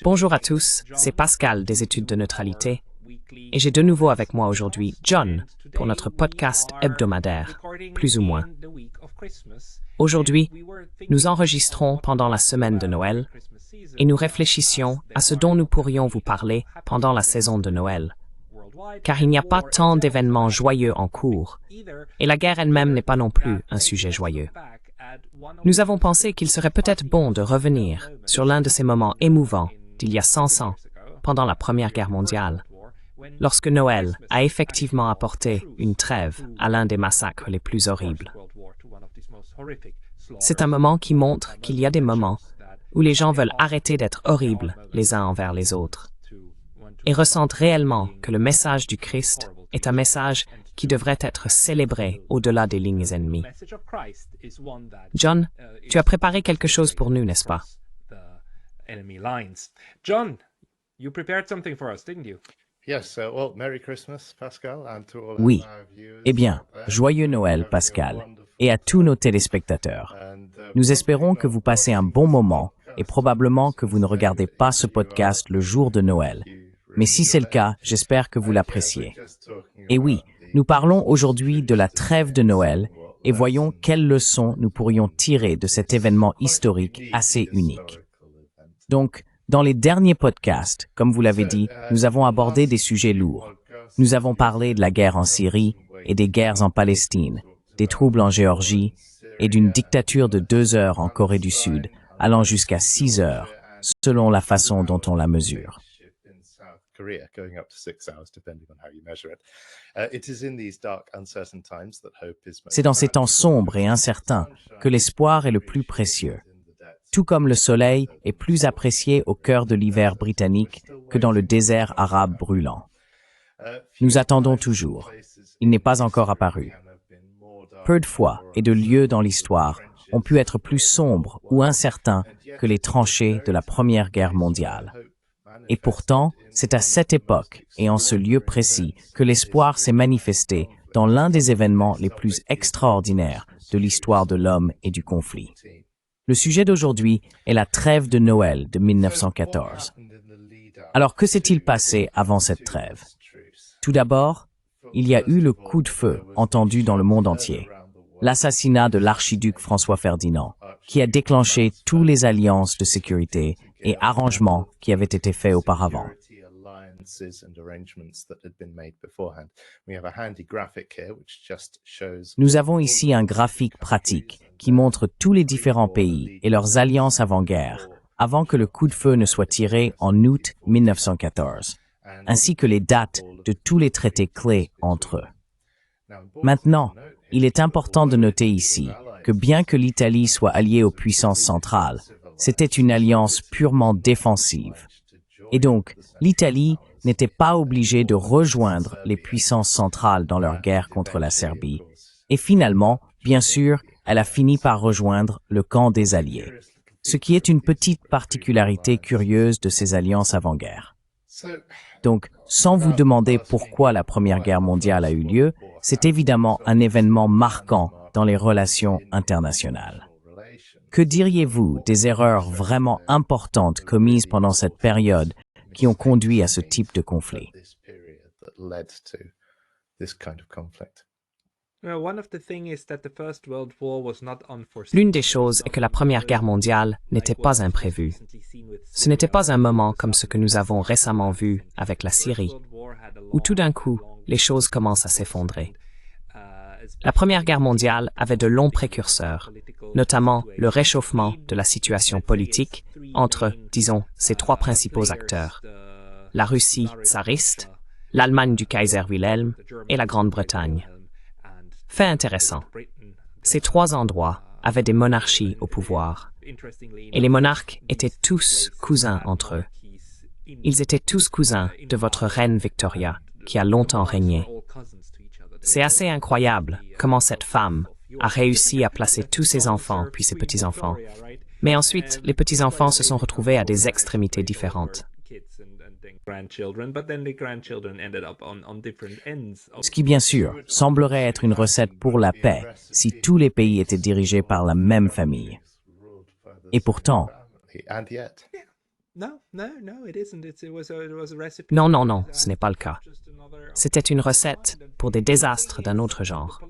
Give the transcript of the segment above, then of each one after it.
Bonjour à tous, c'est Pascal des études de neutralité et j'ai de nouveau avec moi aujourd'hui John pour notre podcast hebdomadaire, plus ou moins. Aujourd'hui, nous enregistrons pendant la semaine de Noël et nous réfléchissions à ce dont nous pourrions vous parler pendant la saison de Noël. Car il n'y a pas tant d'événements joyeux en cours et la guerre elle-même n'est pas non plus un sujet joyeux. Nous avons pensé qu'il serait peut-être bon de revenir sur l'un de ces moments émouvants d'il y a 100 ans, pendant la Première Guerre mondiale, lorsque Noël a effectivement apporté une trêve à l'un des massacres les plus horribles. C'est un moment qui montre qu'il y a des moments où les gens veulent arrêter d'être horribles les uns envers les autres et ressentent réellement que le message du Christ est un message qui devrait être célébré au-delà des lignes ennemies. John, tu as préparé quelque chose pour nous, n'est-ce pas? John, you prepared something for us, didn't you? Merry Christmas, Pascal, and to all Oui. our viewers. Eh bien, joyeux Noël, Pascal, et à tous nos téléspectateurs. Nous espérons que vous passez un bon moment et probablement que vous ne regardez pas ce podcast le jour de Noël. Mais si c'est le cas, j'espère que vous l'appréciez. Et oui, nous parlons aujourd'hui de la trêve de Noël et voyons quelles leçons nous pourrions tirer de cet événement historique assez unique. Donc, dans les derniers podcasts, comme vous l'avez dit, nous avons abordé des sujets lourds. Nous avons parlé de la guerre en Syrie et des guerres en Palestine, des troubles en Géorgie et d'une dictature de 2 heures en Corée du Sud, allant jusqu'à 6 heures, selon la façon dont on la mesure. C'est dans ces temps sombres et incertains que l'espoir est le plus précieux. Tout comme le soleil est plus apprécié au cœur de l'hiver britannique que dans le désert arabe brûlant. Nous attendons toujours. Il n'est pas encore apparu. Peu de fois et de lieux dans l'histoire ont pu être plus sombres ou incertains que les tranchées de la Première Guerre mondiale. Et pourtant, c'est à cette époque et en ce lieu précis que l'espoir s'est manifesté dans l'un des événements les plus extraordinaires de l'histoire de l'homme et du conflit. Le sujet d'aujourd'hui est la trêve de Noël de 1914. Alors, que s'est-il passé avant cette trêve? Tout d'abord, il y a eu le coup de feu entendu dans le monde entier, l'assassinat de l'archiduc François Ferdinand, qui a déclenché toutes les alliances de sécurité et arrangements qui avaient été faits auparavant. Nous avons ici un graphique pratique qui montre tous les différents pays et leurs alliances avant-guerre, avant que le coup de feu ne soit tiré en août 1914, ainsi que les dates de tous les traités clés entre eux. Maintenant, il est important de noter ici que bien que l'Italie soit alliée aux puissances centrales, c'était une alliance purement défensive. Et donc, l'Italie n'était pas obligée de rejoindre les puissances centrales dans leur guerre contre la Serbie. Et finalement, bien sûr, elle a fini par rejoindre le camp des Alliés, ce qui est une petite particularité curieuse de ces alliances avant-guerre. Donc, sans vous demander pourquoi la Première Guerre mondiale a eu lieu, c'est évidemment un événement marquant dans les relations internationales. Que diriez-vous des erreurs vraiment importantes commises pendant cette période qui ont conduit à ce type de conflit? L'une des choses est que la Première Guerre mondiale n'était pas imprévue. Ce n'était pas un moment comme ce que nous avons récemment vu avec la Syrie, où tout d'un coup, les choses commencent à s'effondrer. La Première Guerre mondiale avait de longs précurseurs, notamment le réchauffement de la situation politique entre, disons, ses 3 principaux acteurs, la Russie tsariste, l'Allemagne du Kaiser Wilhelm et la Grande-Bretagne. Fait intéressant, ces 3 endroits avaient des monarchies au pouvoir, et les monarques étaient tous cousins entre eux. Ils étaient tous cousins de votre reine Victoria, qui a longtemps régné. C'est assez incroyable comment cette femme a réussi à placer tous ses enfants puis ses petits-enfants. Mais ensuite, les petits-enfants se sont retrouvés à des extrémités différentes. Ce qui, bien sûr, semblerait être une recette pour la paix si tous les pays étaient dirigés par la même famille. Et pourtant, And yet, No, it isn't. It was a recipe. Non, non, non, ce n'est pas le cas. C'était une recette pour des désastres d'un autre genre.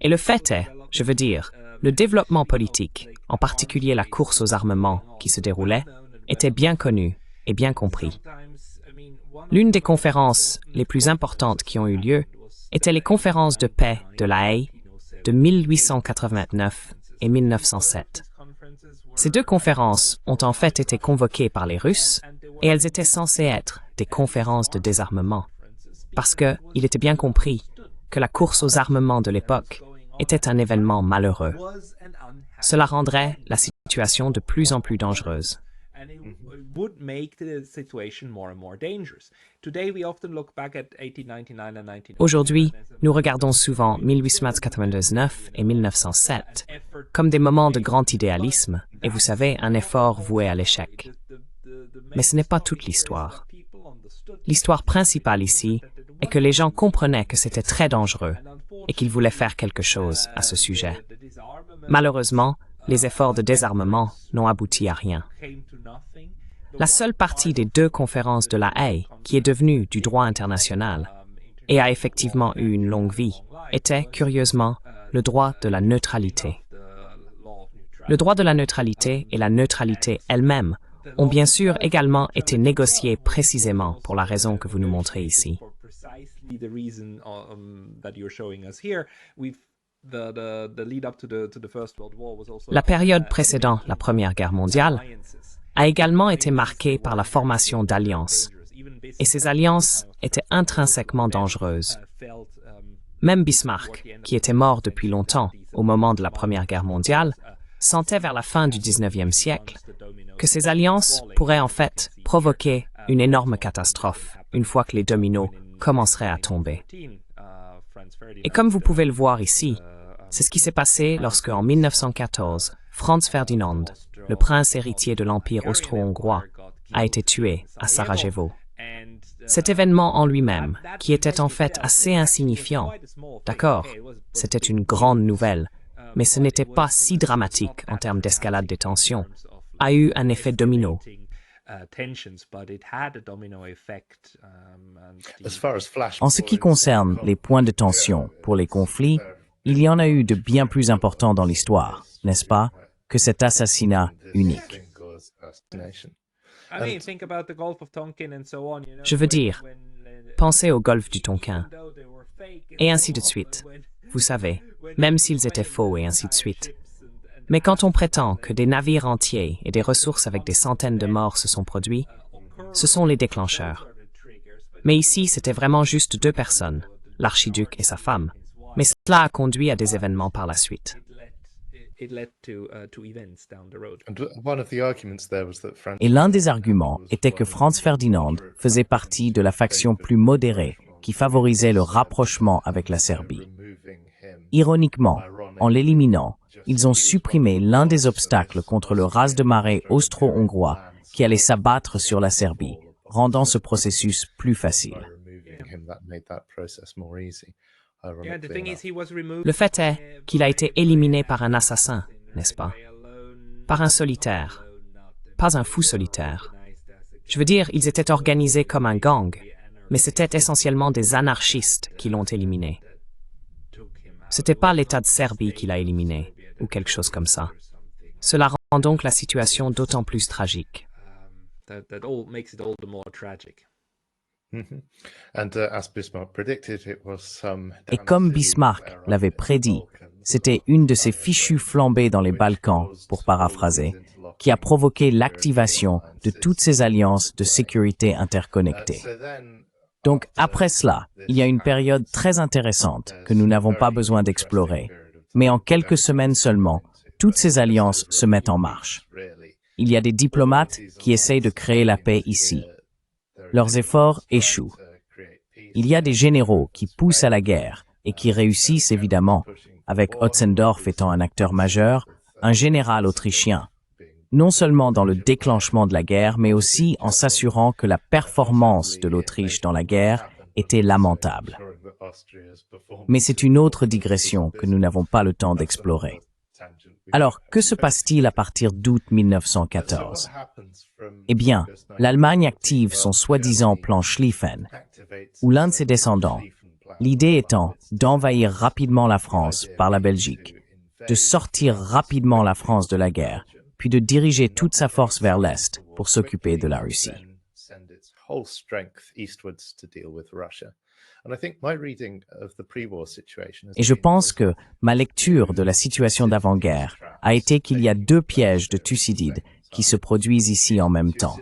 Et le fait est, je veux dire, le développement politique, en particulier la course aux armements qui se déroulait, était bien connu et bien compris. L'une des conférences les plus importantes qui ont eu lieu étaient les conférences de paix de La Haye de 1889 et 1907. Ces deux conférences ont en fait été convoquées par les Russes et elles étaient censées être des conférences de désarmement, parce qu'il était bien compris que la course aux armements de l'époque était un événement malheureux. Cela rendrait la situation de plus en plus dangereuse. And it would make the situation more and more dangerous. Today we often look back at 1899 and 1900. Aujourd'hui, nous regardons souvent 1899 et 1907 comme des moments de grand idéalisme et vous savez, un effort voué à l'échec. Mais ce n'est pas toute l'histoire. L'histoire principale ici est que les gens comprenaient que c'était très dangereux et qu'ils voulaient faire quelque chose à ce sujet. Malheureusement, les efforts de désarmement n'ont abouti à rien. La seule partie des deux conférences de La Haye qui est devenue du droit international et a effectivement eu une longue vie était, curieusement, le droit de la neutralité. Le droit de la neutralité et la neutralité elle-même ont bien sûr également été négociés précisément pour la raison que vous nous montrez ici. La période précédant la Première Guerre mondiale a également été marquée par la formation d'alliances, et ces alliances étaient intrinsèquement dangereuses. Même Bismarck, qui était mort depuis longtemps au moment de la Première Guerre mondiale, sentait vers la fin du XIXe siècle que ces alliances pourraient en fait provoquer une énorme catastrophe une fois que les dominos commenceraient à tomber. Et comme vous pouvez le voir ici, c'est ce qui s'est passé lorsque, en 1914, Franz Ferdinand, le prince héritier de l'Empire austro-hongrois, a été tué à Sarajevo. Cet événement en lui-même, qui était en fait assez insignifiant, d'accord, c'était une grande nouvelle, mais ce n'était pas si dramatique en termes d'escalade des tensions, a eu un effet domino. En ce qui concerne les points de tension pour les conflits, il y en a eu de bien plus importants dans l'histoire, n'est-ce pas, que cet assassinat unique. Je veux dire, pensez au golfe du Tonkin, et ainsi de suite. Vous savez, même s'ils étaient faux et ainsi de suite. Mais quand on prétend que des navires entiers et des ressources avec des centaines de morts se sont produits, ce sont les déclencheurs. Mais ici, c'était vraiment juste deux personnes, l'archiduc et sa femme. Mais cela a conduit à des événements par la suite. Et l'un des arguments était que Franz Ferdinand faisait partie de la faction plus modérée qui favorisait le rapprochement avec la Serbie. Ironiquement, en l'éliminant, ils ont supprimé l'un des obstacles contre le raz-de-marée austro-hongrois qui allait s'abattre sur la Serbie, rendant ce processus plus facile. Le fait est qu'il a été éliminé par un assassin, n'est-ce pas? Par un solitaire, pas un fou solitaire. Je veux dire, ils étaient organisés comme un gang, mais c'était essentiellement des anarchistes qui l'ont éliminé. C'était pas l'État de Serbie qui l'a éliminé, ou quelque chose comme ça. Cela rend donc la situation d'autant plus tragique. Et comme Bismarck l'avait prédit, c'était une de ces fichues flambées dans les Balkans, pour paraphraser, qui a provoqué l'activation de toutes ces alliances de sécurité interconnectées. Donc après cela, il y a une période très intéressante que nous n'avons pas besoin d'explorer, mais en quelques semaines seulement, toutes ces alliances se mettent en marche. Il y a des diplomates qui essayent de créer la paix ici. Leurs efforts échouent. Il y a des généraux qui poussent à la guerre et qui réussissent évidemment, avec Otzendorf étant un acteur majeur, un général autrichien, non seulement dans le déclenchement de la guerre, mais aussi en s'assurant que la performance de l'Autriche dans la guerre était lamentable. Mais c'est une autre digression que nous n'avons pas le temps d'explorer. Alors, que se passe-t-il à partir d'août 1914? Eh bien, l'Allemagne active son soi-disant plan Schlieffen, ou l'un de ses descendants, l'idée étant d'envahir rapidement la France par la Belgique, de sortir rapidement la France de la guerre, puis de diriger toute sa force vers l'Est pour s'occuper de la Russie. Et je pense que ma lecture de la situation d'avant-guerre a été qu'il y a deux pièges de Thucydide qui se produisent ici en même temps.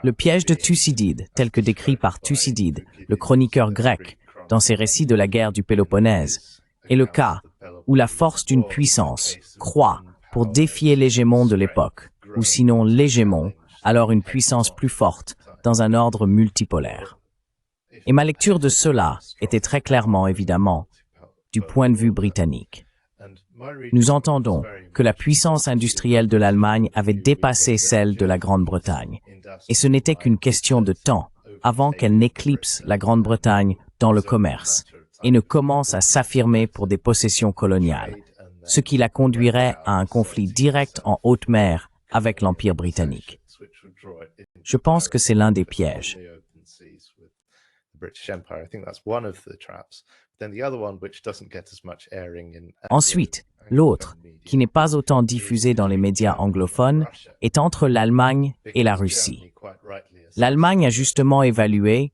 Le piège de Thucydide, tel que décrit par Thucydide, le chroniqueur grec, dans ses récits de la guerre du Péloponnèse, est le cas où la force d'une puissance croît pour défier l'hégémon de l'époque, ou sinon l'hégémon, alors une puissance plus forte, dans un ordre multipolaire. Et ma lecture de cela était très clairement, évidemment, du point de vue britannique. Nous entendons que la puissance industrielle de l'Allemagne avait dépassé celle de la Grande-Bretagne, et ce n'était qu'une question de temps avant qu'elle n'éclipse la Grande-Bretagne dans le commerce et ne commence à s'affirmer pour des possessions coloniales, ce qui la conduirait à un conflit direct en haute mer avec l'Empire britannique. Je pense que c'est l'un des pièges. Ensuite, l'autre, qui n'est pas autant diffusé dans les médias anglophones, est entre l'Allemagne et la Russie. L'Allemagne a justement évalué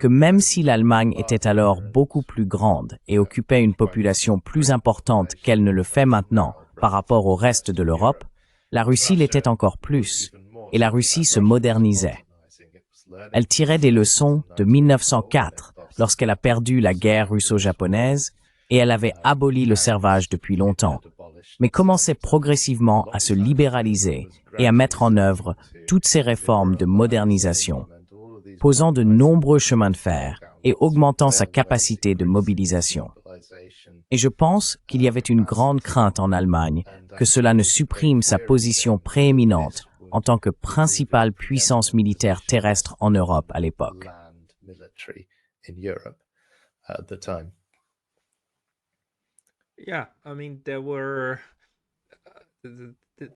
que même si l'Allemagne était alors beaucoup plus grande et occupait une population plus importante qu'elle ne le fait maintenant par rapport au reste de l'Europe, la Russie l'était encore plus, et la Russie se modernisait. Elle tirait des leçons de 1904, lorsqu'elle a perdu la guerre russo-japonaise, et elle avait aboli le servage depuis longtemps, mais commençait progressivement à se libéraliser et à mettre en œuvre toutes ces réformes de modernisation, posant de nombreux chemins de fer et augmentant sa capacité de mobilisation. Et je pense qu'il y avait une grande crainte en Allemagne que cela ne supprime sa position prééminente en tant que principale puissance militaire terrestre en Europe à l'époque.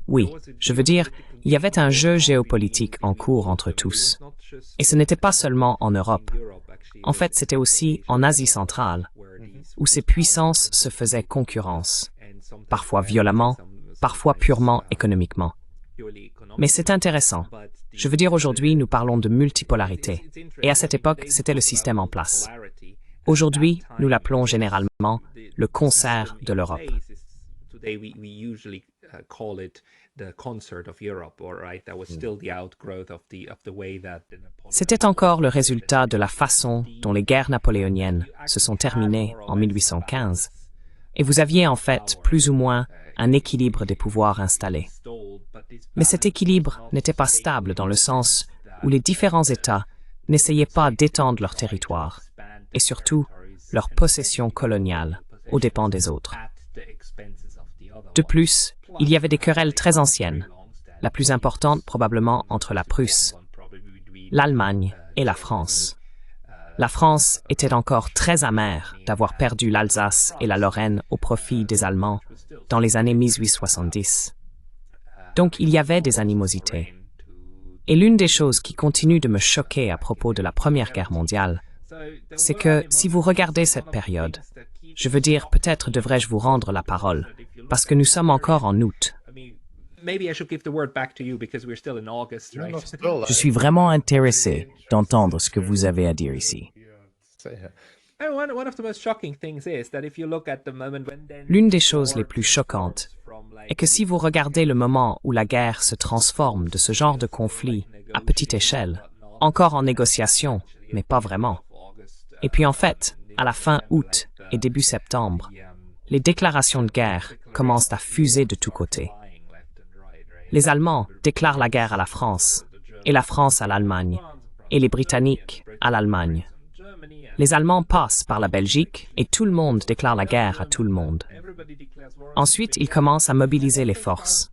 Oui, je veux dire, il y avait un jeu géopolitique en cours entre tous. Et ce n'était pas seulement en Europe. En fait, c'était aussi en Asie centrale, où ces puissances se faisaient concurrence, parfois violemment, parfois purement économiquement. Mais c'est intéressant. Je veux dire, aujourd'hui, nous parlons de multipolarité. Et à cette époque, c'était le système en place. Aujourd'hui, nous l'appelons généralement le concert de l'Europe. C'était encore le résultat de la façon dont les guerres napoléoniennes se sont terminées en 1815. Et vous aviez en fait plus ou moins un équilibre des pouvoirs installés. Mais cet équilibre n'était pas stable dans le sens où les différents États n'essayaient pas d'étendre leur territoire et surtout leur possession coloniale aux dépens des autres. De plus, il y avait des querelles très anciennes, la plus importante probablement entre la Prusse, l'Allemagne et la France. La France était encore très amère d'avoir perdu l'Alsace et la Lorraine au profit des Allemands dans les années 1870. Donc il y avait des animosités. Et l'une des choses qui continue de me choquer à propos de la Première Guerre mondiale, c'est que si vous regardez cette période, je veux dire, peut-être devrais-je vous rendre la parole, parce que nous sommes encore en août. Je suis vraiment intéressé d'entendre ce que vous avez à dire ici. L'une des choses les plus choquantes est que si vous regardez le moment où la guerre se transforme de ce genre de conflit à petite échelle, encore en négociation, mais pas vraiment. Et puis en fait, à la fin août et début septembre, les déclarations de guerre commencent à fuser de tous côtés. Les Allemands déclarent la guerre à la France, et la France à l'Allemagne, et les Britanniques à l'Allemagne. Les Allemands passent par la Belgique, et tout le monde déclare la guerre à tout le monde. Ensuite, ils commencent à mobiliser les forces.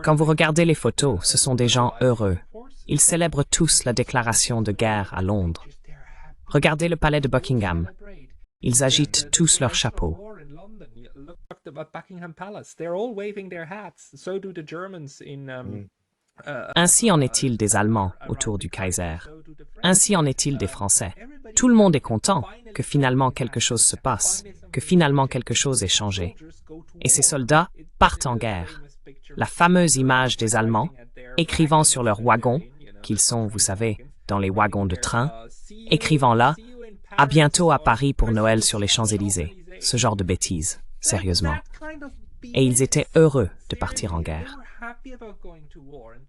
Quand vous regardez les photos, ce sont des gens heureux. Ils célèbrent tous la déclaration de guerre à Londres. Regardez le palais de Buckingham. Ils agitent tous leurs chapeaux. at Buckingham Palace. They're all waving their hats. So do the Germans in Ainsi en est-il des Allemands autour du Kaiser. Ainsi en est-il des Français. Tout le monde est content que finalement quelque chose se passe, que finalement quelque chose ait changé. Et ces soldats partent en guerre. La fameuse image des Allemands, écrivant sur leurs wagons, qu'ils sont, vous savez, dans les wagons de train, écrivant là « À bientôt à Paris pour Noël sur les Champs-Élysées ». Ce genre de bêtises, sérieusement. Et ils étaient heureux de partir en guerre.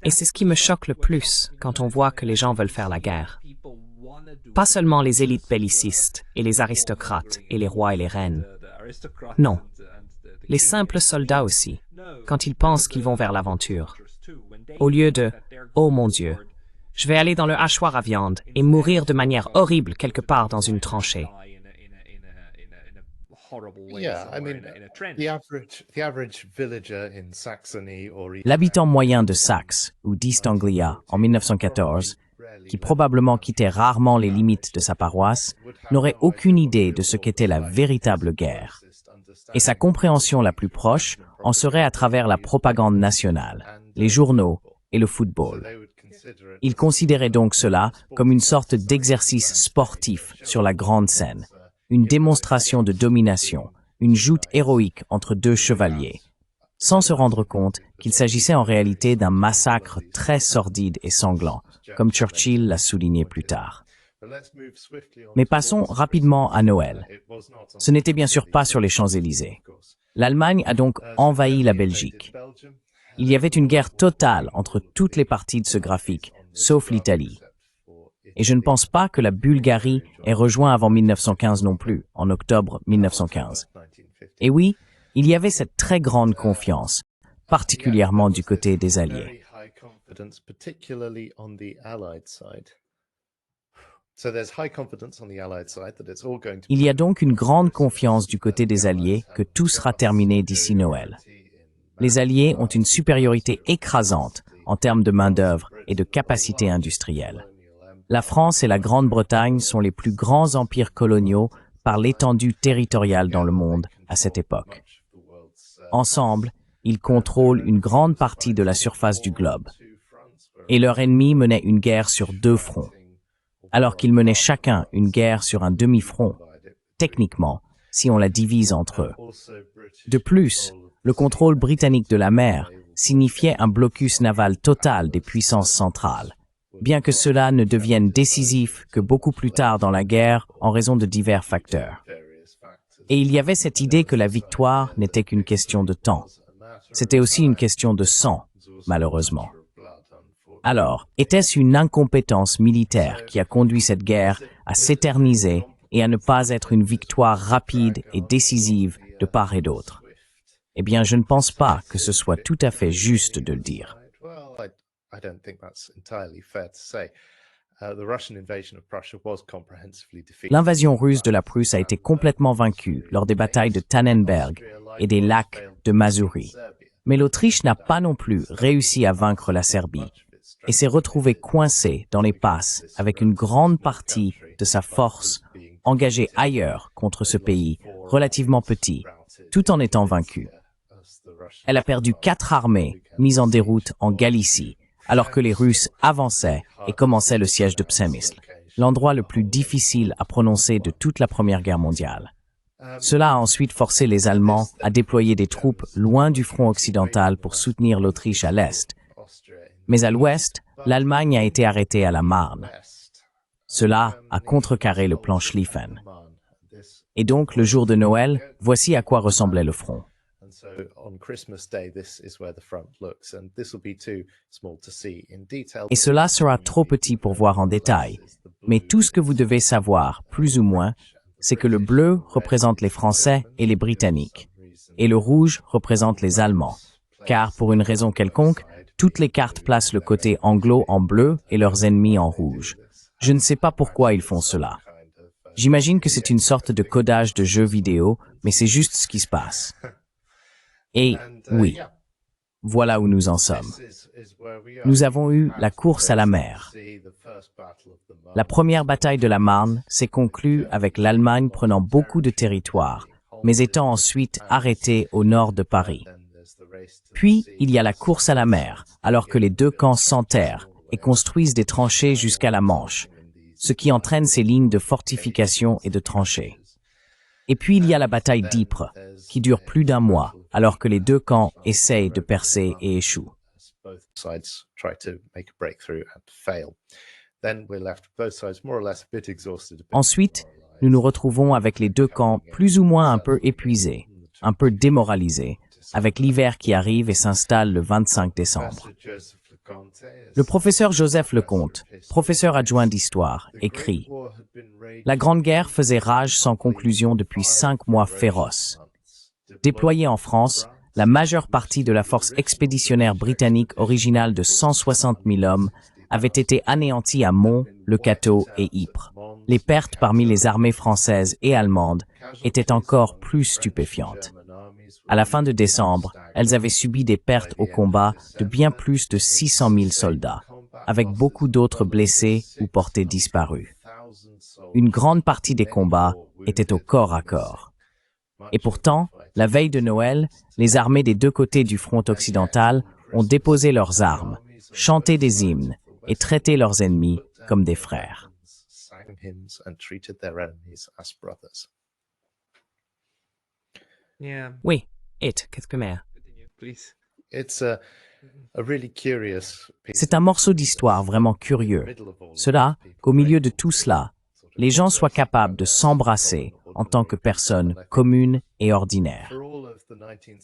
Et c'est ce qui me choque le plus quand on voit que les gens veulent faire la guerre. Pas seulement les élites bellicistes et les aristocrates et les rois et les reines. Non. Les simples soldats aussi, quand ils pensent qu'ils vont vers l'aventure. Au lieu de « Oh mon Dieu, je vais aller dans le hachoir à viande et mourir de manière horrible quelque part dans une tranchée. » L'habitant moyen de Saxe ou d'East Anglia en 1914, qui probablement quittait rarement les limites de sa paroisse, n'aurait aucune idée de ce qu'était la véritable guerre. Et sa compréhension la plus proche en serait à travers la propagande nationale, les journaux et le football. Il considérait donc cela comme une sorte d'exercice sportif sur la grande scène, une démonstration de domination, une joute héroïque entre deux chevaliers, sans se rendre compte qu'il s'agissait en réalité d'un massacre très sordide et sanglant, comme Churchill l'a souligné plus tard. Mais passons rapidement à Noël. Ce n'était bien sûr pas sur les Champs-Élysées. L'Allemagne a donc envahi la Belgique. Il y avait une guerre totale entre toutes les parties de ce graphique, sauf l'Italie. Et je ne pense pas que la Bulgarie ait rejoint avant 1915 non plus, en octobre 1915. Et oui, il y avait cette très grande confiance, particulièrement du côté des Alliés. Il y a donc une grande confiance du côté des Alliés que tout sera terminé d'ici Noël. Les Alliés ont une supériorité écrasante en termes de main-d'œuvre et de capacité industrielle. La France et la Grande-Bretagne sont les plus grands empires coloniaux par l'étendue territoriale dans le monde à cette époque. Ensemble, ils contrôlent une grande partie de la surface du globe. Et leur ennemi menait une guerre sur 2 fronts, alors qu'ils menaient chacun une guerre sur un demi-front, techniquement, si on la divise entre eux. De plus, le contrôle britannique de la mer signifiait un blocus naval total des puissances centrales, bien que cela ne devienne décisif que beaucoup plus tard dans la guerre en raison de divers facteurs. Et il y avait cette idée que la victoire n'était qu'une question de temps. C'était aussi une question de sang, malheureusement. Alors, était-ce une incompétence militaire qui a conduit cette guerre à s'éterniser et à ne pas être une victoire rapide et décisive de part et d'autre? Eh bien, je ne pense pas que ce soit tout à fait juste de le dire. L'invasion russe de la Prusse a été complètement vaincue lors des batailles de Tannenberg et des lacs de Masourie. Mais l'Autriche n'a pas non plus réussi à vaincre la Serbie et s'est retrouvée coincée dans les passes avec une grande partie de sa force engagée ailleurs contre ce pays relativement petit, tout en étant vaincue. Elle a perdu 4 armées mises en déroute en Galicie, alors que les Russes avançaient et commençaient le siège de Przemysl, l'endroit le plus difficile à prononcer de toute la Première Guerre mondiale. Cela a ensuite forcé les Allemands à déployer des troupes loin du front occidental pour soutenir l'Autriche à l'est. Mais à l'ouest, l'Allemagne a été arrêtée à la Marne. Cela a contrecarré le plan Schlieffen. Et donc, le jour de Noël, voici à quoi ressemblait le front. Et cela sera trop petit pour voir en détail, mais tout ce que vous devez savoir, plus ou moins, c'est que le bleu représente les Français et les Britanniques, et le rouge représente les Allemands, car pour une raison quelconque, toutes les cartes placent le côté anglo en bleu et leurs ennemis en rouge. Je ne sais pas pourquoi ils font cela. J'imagine que c'est une sorte de codage de jeu vidéo, mais c'est juste ce qui se passe. Et oui, voilà où nous en sommes. Nous avons eu la course à la mer. La première bataille de la Marne s'est conclue avec l'Allemagne prenant beaucoup de territoire, mais étant ensuite arrêtés au nord de Paris. Puis, il y a la course à la mer, alors que les deux camps s'enterrent et construisent des tranchées jusqu'à la Manche, ce qui entraîne ces lignes de fortification et de tranchées. Et puis il y a la bataille d'Ypres, qui dure plus d'1 mois, alors que les deux camps essayent de percer et échouent. Ensuite, nous nous retrouvons avec les deux camps plus ou moins un peu épuisés, un peu démoralisés, avec l'hiver qui arrive et s'installe le 25 décembre. Le professeur Joseph Lecomte, professeur adjoint d'histoire, écrit « La Grande Guerre faisait rage sans conclusion depuis 5 mois féroces. Déployée en France, la majeure partie de la force expéditionnaire britannique originale de 160 000 hommes avait été anéantie à Mons, Le Cateau et Ypres. Les pertes parmi les armées françaises et allemandes étaient encore plus stupéfiantes. À la fin de décembre, elles avaient subi des pertes au combat de bien plus de 600 000 soldats, avec beaucoup d'autres blessés ou portés disparus. Une grande partie des combats était au corps à corps. Et pourtant, la veille de Noël, les armées des deux côtés du front occidental ont déposé leurs armes, chanté des hymnes et traité leurs ennemis comme des frères. Oui, qu'est-ce que mais? C'est un morceau d'histoire vraiment curieux. Cela, qu'au milieu de tout cela, les gens soient capables de s'embrasser en tant que personnes communes et ordinaires.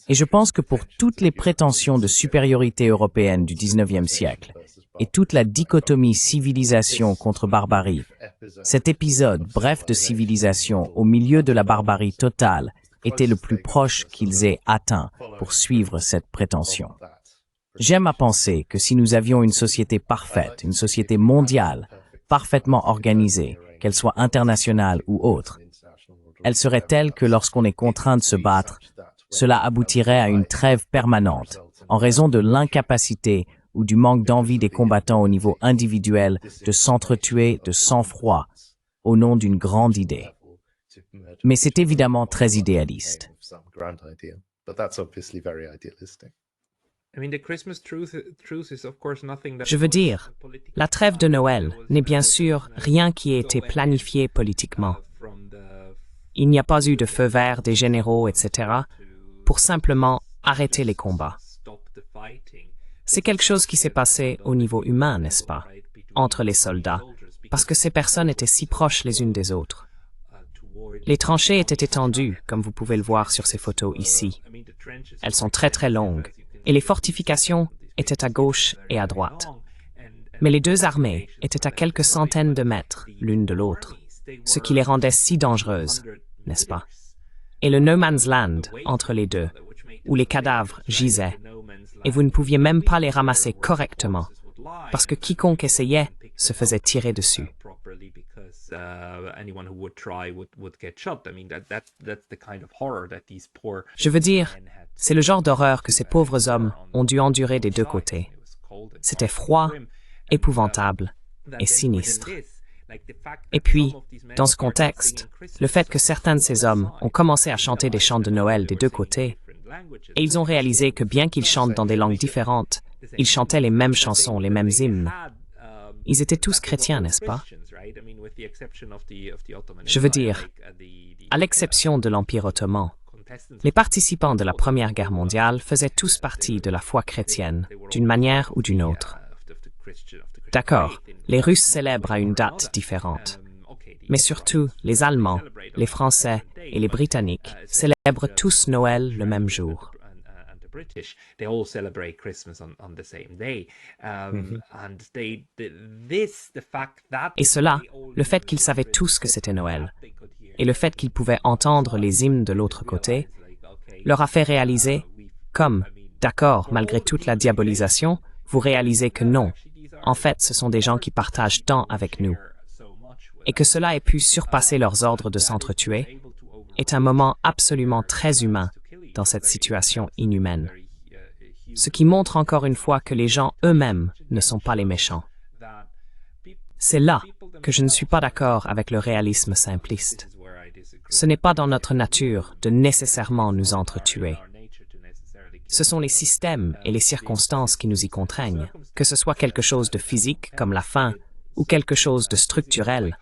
Et je pense que pour toutes les prétentions de supériorité européenne du XIXe siècle et toute la dichotomie civilisation contre barbarie, cet épisode bref de civilisation au milieu de la barbarie totale était le plus proche qu'ils aient atteint pour suivre cette prétention. J'aime à penser que si nous avions une société parfaite, une société mondiale, parfaitement organisée, qu'elle soit internationale ou autre, elle serait telle que lorsqu'on est contraint de se battre, cela aboutirait à une trêve permanente, en raison de l'incapacité ou du manque d'envie des combattants au niveau individuel de s'entretuer de sang-froid au nom d'une grande idée. Mais c'est évidemment très idéaliste. Je veux dire, la trêve de Noël n'est bien sûr rien qui ait été planifié politiquement. Il n'y a pas eu de feu vert des généraux, etc., pour simplement arrêter les combats. C'est quelque chose qui s'est passé au niveau humain, n'est-ce pas, entre les soldats, parce que ces personnes étaient si proches les unes des autres. Les tranchées étaient étendues, comme vous pouvez le voir sur ces photos ici. Elles sont très très longues, et les fortifications étaient à gauche et à droite. Mais les deux armées étaient à quelques centaines de mètres l'une de l'autre, ce qui les rendait si dangereuses, n'est-ce pas? Et le no man's land entre les deux, où les cadavres gisaient, et vous ne pouviez même pas les ramasser correctement, parce que quiconque essayait se faisait tirer dessus. Je veux dire, c'est le genre d'horreur que ces pauvres hommes ont dû endurer des deux côtés. C'était froid, épouvantable et sinistre. Et puis, dans ce contexte, le fait que certains de ces hommes ont commencé à chanter des chants de Noël des deux côtés, et ils ont réalisé que bien qu'ils chantent dans des langues différentes, ils chantaient les mêmes chansons, les mêmes hymnes. Ils étaient tous chrétiens, n'est-ce pas? Je veux dire, à l'exception de l'Empire ottoman, les participants de la Première Guerre mondiale faisaient tous partie de la foi chrétienne, d'une manière ou d'une autre. D'accord, les Russes célèbrent à une date différente. Mais surtout, les Allemands, les Français et les Britanniques célèbrent tous Noël le même jour. Et cela, le fait qu'ils savaient tous que c'était Noël, et le fait qu'ils pouvaient entendre les hymnes de l'autre côté, leur a fait réaliser, comme, d'accord, malgré toute la diabolisation, vous réalisez que non, en fait, ce sont des gens qui partagent tant avec nous. Et que cela ait pu surpasser leurs ordres de s'entretuer est un moment absolument très humain dans cette situation inhumaine. Ce qui montre encore une fois que les gens eux-mêmes ne sont pas les méchants. C'est là que je ne suis pas d'accord avec le réalisme simpliste. Ce n'est pas dans notre nature de nécessairement nous entretuer. Ce sont les systèmes et les circonstances qui nous y contraignent, que ce soit quelque chose de physique comme la faim, ou quelque chose de structurel,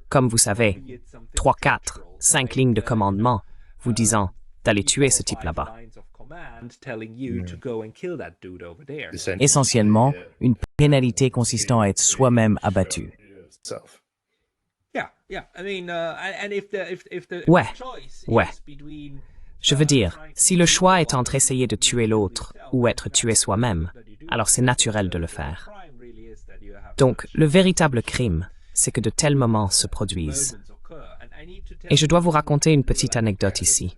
comme vous savez, 3, 4, 5 lignes de commandement vous disant d'aller tuer ce type là-bas. Essentiellement, une pénalité consistant à être soi-même abattu. Ouais. Je veux dire, si le choix est entre essayer de tuer l'autre ou être tué soi-même, alors c'est naturel de le faire. Donc, le véritable crime, c'est que de tels moments se produisent. Et je dois vous raconter une petite anecdote ici.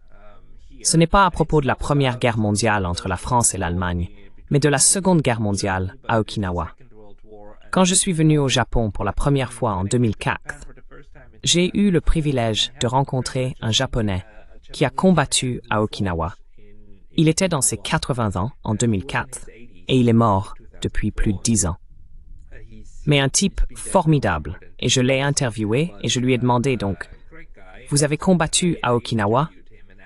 Ce n'est pas à propos de la Première Guerre mondiale entre la France et l'Allemagne, mais de la Seconde Guerre mondiale à Okinawa. Quand je suis venu au Japon pour la première fois en 2004, j'ai eu le privilège de rencontrer un Japonais qui a combattu à Okinawa. Il était dans ses 80 ans en 2004 et il est mort depuis plus de 10 ans. Mais un type formidable, et je l'ai interviewé et je lui ai demandé donc, « Vous avez combattu à Okinawa,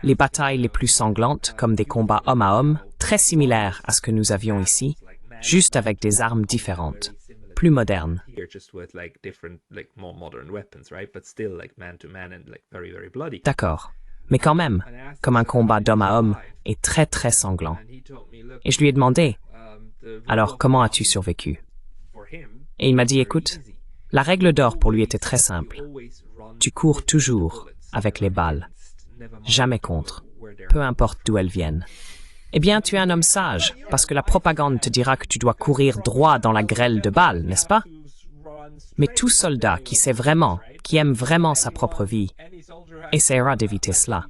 les batailles les plus sanglantes comme des combats homme à homme, très similaires à ce que nous avions ici, juste avec des armes différentes, plus modernes. » D'accord, mais quand même, comme un combat d'homme à homme est très très sanglant. Et je lui ai demandé, « Alors comment as-tu survécu ?» Et il m'a dit, écoute, la règle d'or pour lui était très simple. Tu cours toujours avec les balles, jamais contre, peu importe d'où elles viennent. Eh bien, tu es un homme sage, parce que la propagande te dira que tu dois courir droit dans la grêle de balles, n'est-ce pas? Mais tout soldat qui sait vraiment, qui aime vraiment sa propre vie, essaiera d'éviter cela.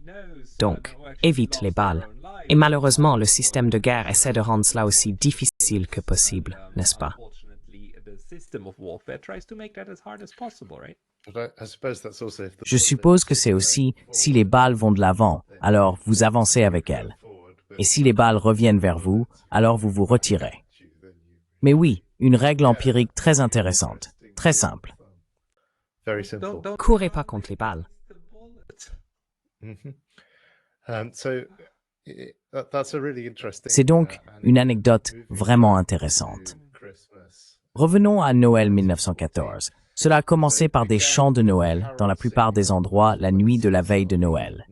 Donc, évite les balles. Et malheureusement, le système de guerre essaie de rendre cela aussi difficile que possible, n'est-ce pas? Je suppose que c'est aussi, si les balles vont de l'avant, alors vous avancez avec elles. Et si les balles reviennent vers vous, alors vous vous retirez. Mais oui, une règle empirique très intéressante, très simple. Courez pas contre les balles. C'est donc une anecdote vraiment intéressante. Revenons à Noël 1914. Cela a commencé par des chants de Noël, dans la plupart des endroits, la nuit de la veille de Noël.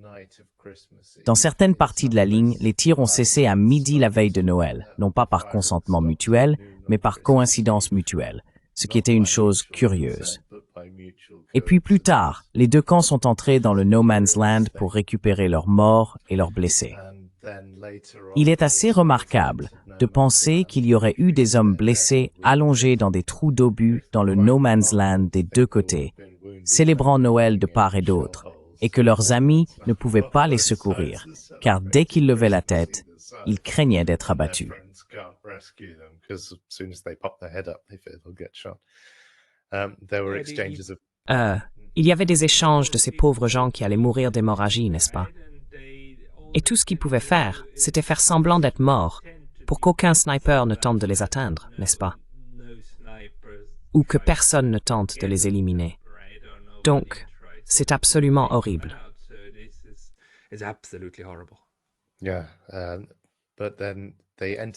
Dans certaines parties de la ligne, les tirs ont cessé à midi la veille de Noël, non pas par consentement mutuel, mais par coïncidence mutuelle, ce qui était une chose curieuse. Et puis plus tard, les deux camps sont entrés dans le No Man's Land pour récupérer leurs morts et leurs blessés. Il est assez remarquable de penser qu'il y aurait eu des hommes blessés allongés dans des trous d'obus dans le No Man's Land des deux côtés, célébrant Noël de part et d'autre, et que leurs amis ne pouvaient pas les secourir, car dès qu'ils levaient la tête, ils craignaient d'être abattus. Il y avait des échanges de ces pauvres gens qui allaient mourir d'hémorragie, n'est-ce pas? Et tout ce qu'ils pouvaient faire, c'était faire semblant d'être morts, pour qu'aucun sniper ne tente de les atteindre, n'est-ce pas? Ou que personne ne tente de les éliminer. Donc, c'est absolument horrible.